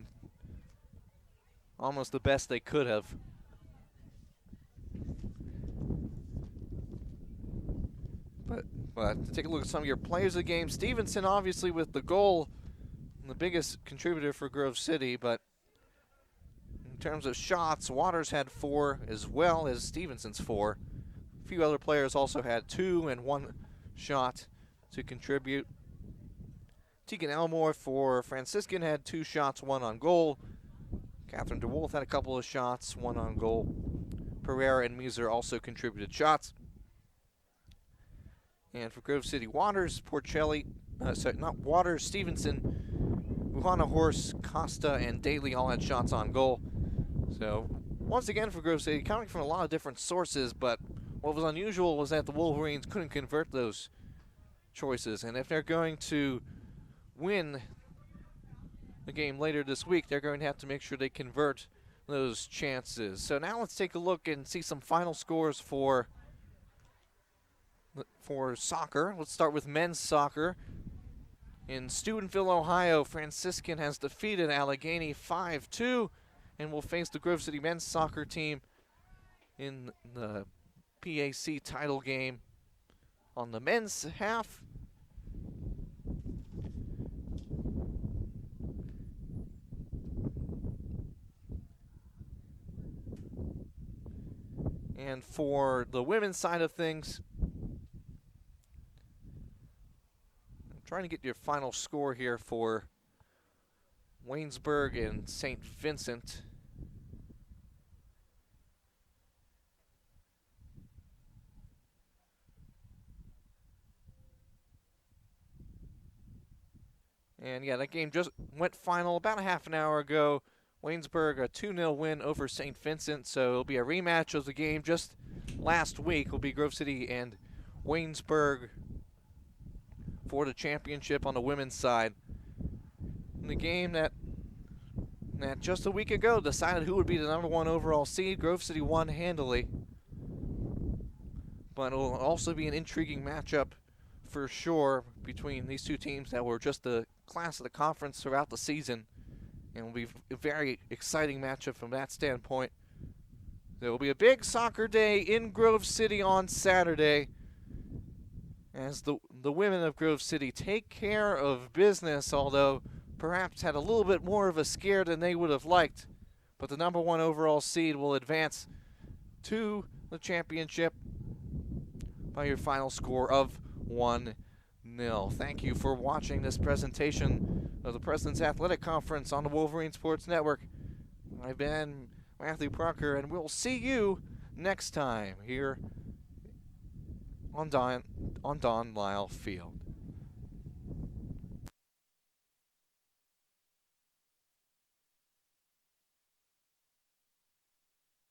A: almost the best they could have. But to take a look at some of your players of the game, Stevenson obviously with the goal, the biggest contributor for Grove City, but in terms of shots, Waters had 4 as well as Stevenson's 4. A few other players also had 2 and 1 shot to contribute. Tegan Elmore for Franciscan had 2 shots, 1 on goal. Catherine DeWolf had a couple of shots, 1 on goal. Pereira and Meeser also contributed shots. And for Grove City, Waters, Stevenson, Wuhana Horse, Costa, and Daly all had shots on goal. So, once again for Grove City, coming from a lot of different sources, but what was unusual was that the Wolverines couldn't convert those choices. And if they're going to win the game later this week, they're going to have to make sure they convert those chances. So now let's take a look and see some final scores for soccer. Let's start with men's soccer. In Steubenville, Ohio, Franciscan has defeated Allegheny 5-2 and will face the Grove City men's soccer team in the PAC title game on the men's half. And for the women's side of things, I'm trying to get your final score here for Waynesburg and St. Vincent. And yeah, that game just went final about a half an hour ago. Waynesburg a 2-0 win over St. Vincent, so it'll be a rematch of the game just last week. Will be Grove City and Waynesburg for the championship on the women's side. In the game that just a week ago decided who would be the #1 overall seed. Grove City won handily, but it will also be an intriguing matchup for sure between these two teams that were just the class of the conference throughout the season, and will be a very exciting matchup from that standpoint. There will be a big soccer day in Grove City on Saturday as the women of Grove City take care of business, although perhaps had a little bit more of a scare than they would have liked. But the #1 overall seed will advance to the championship by your final score of 1-0. Thank you for watching this presentation of the President's Athletic Conference on the Wolverine Sports Network. I've been Matthew Parker, and we'll see you next time here on Don Lyle Field.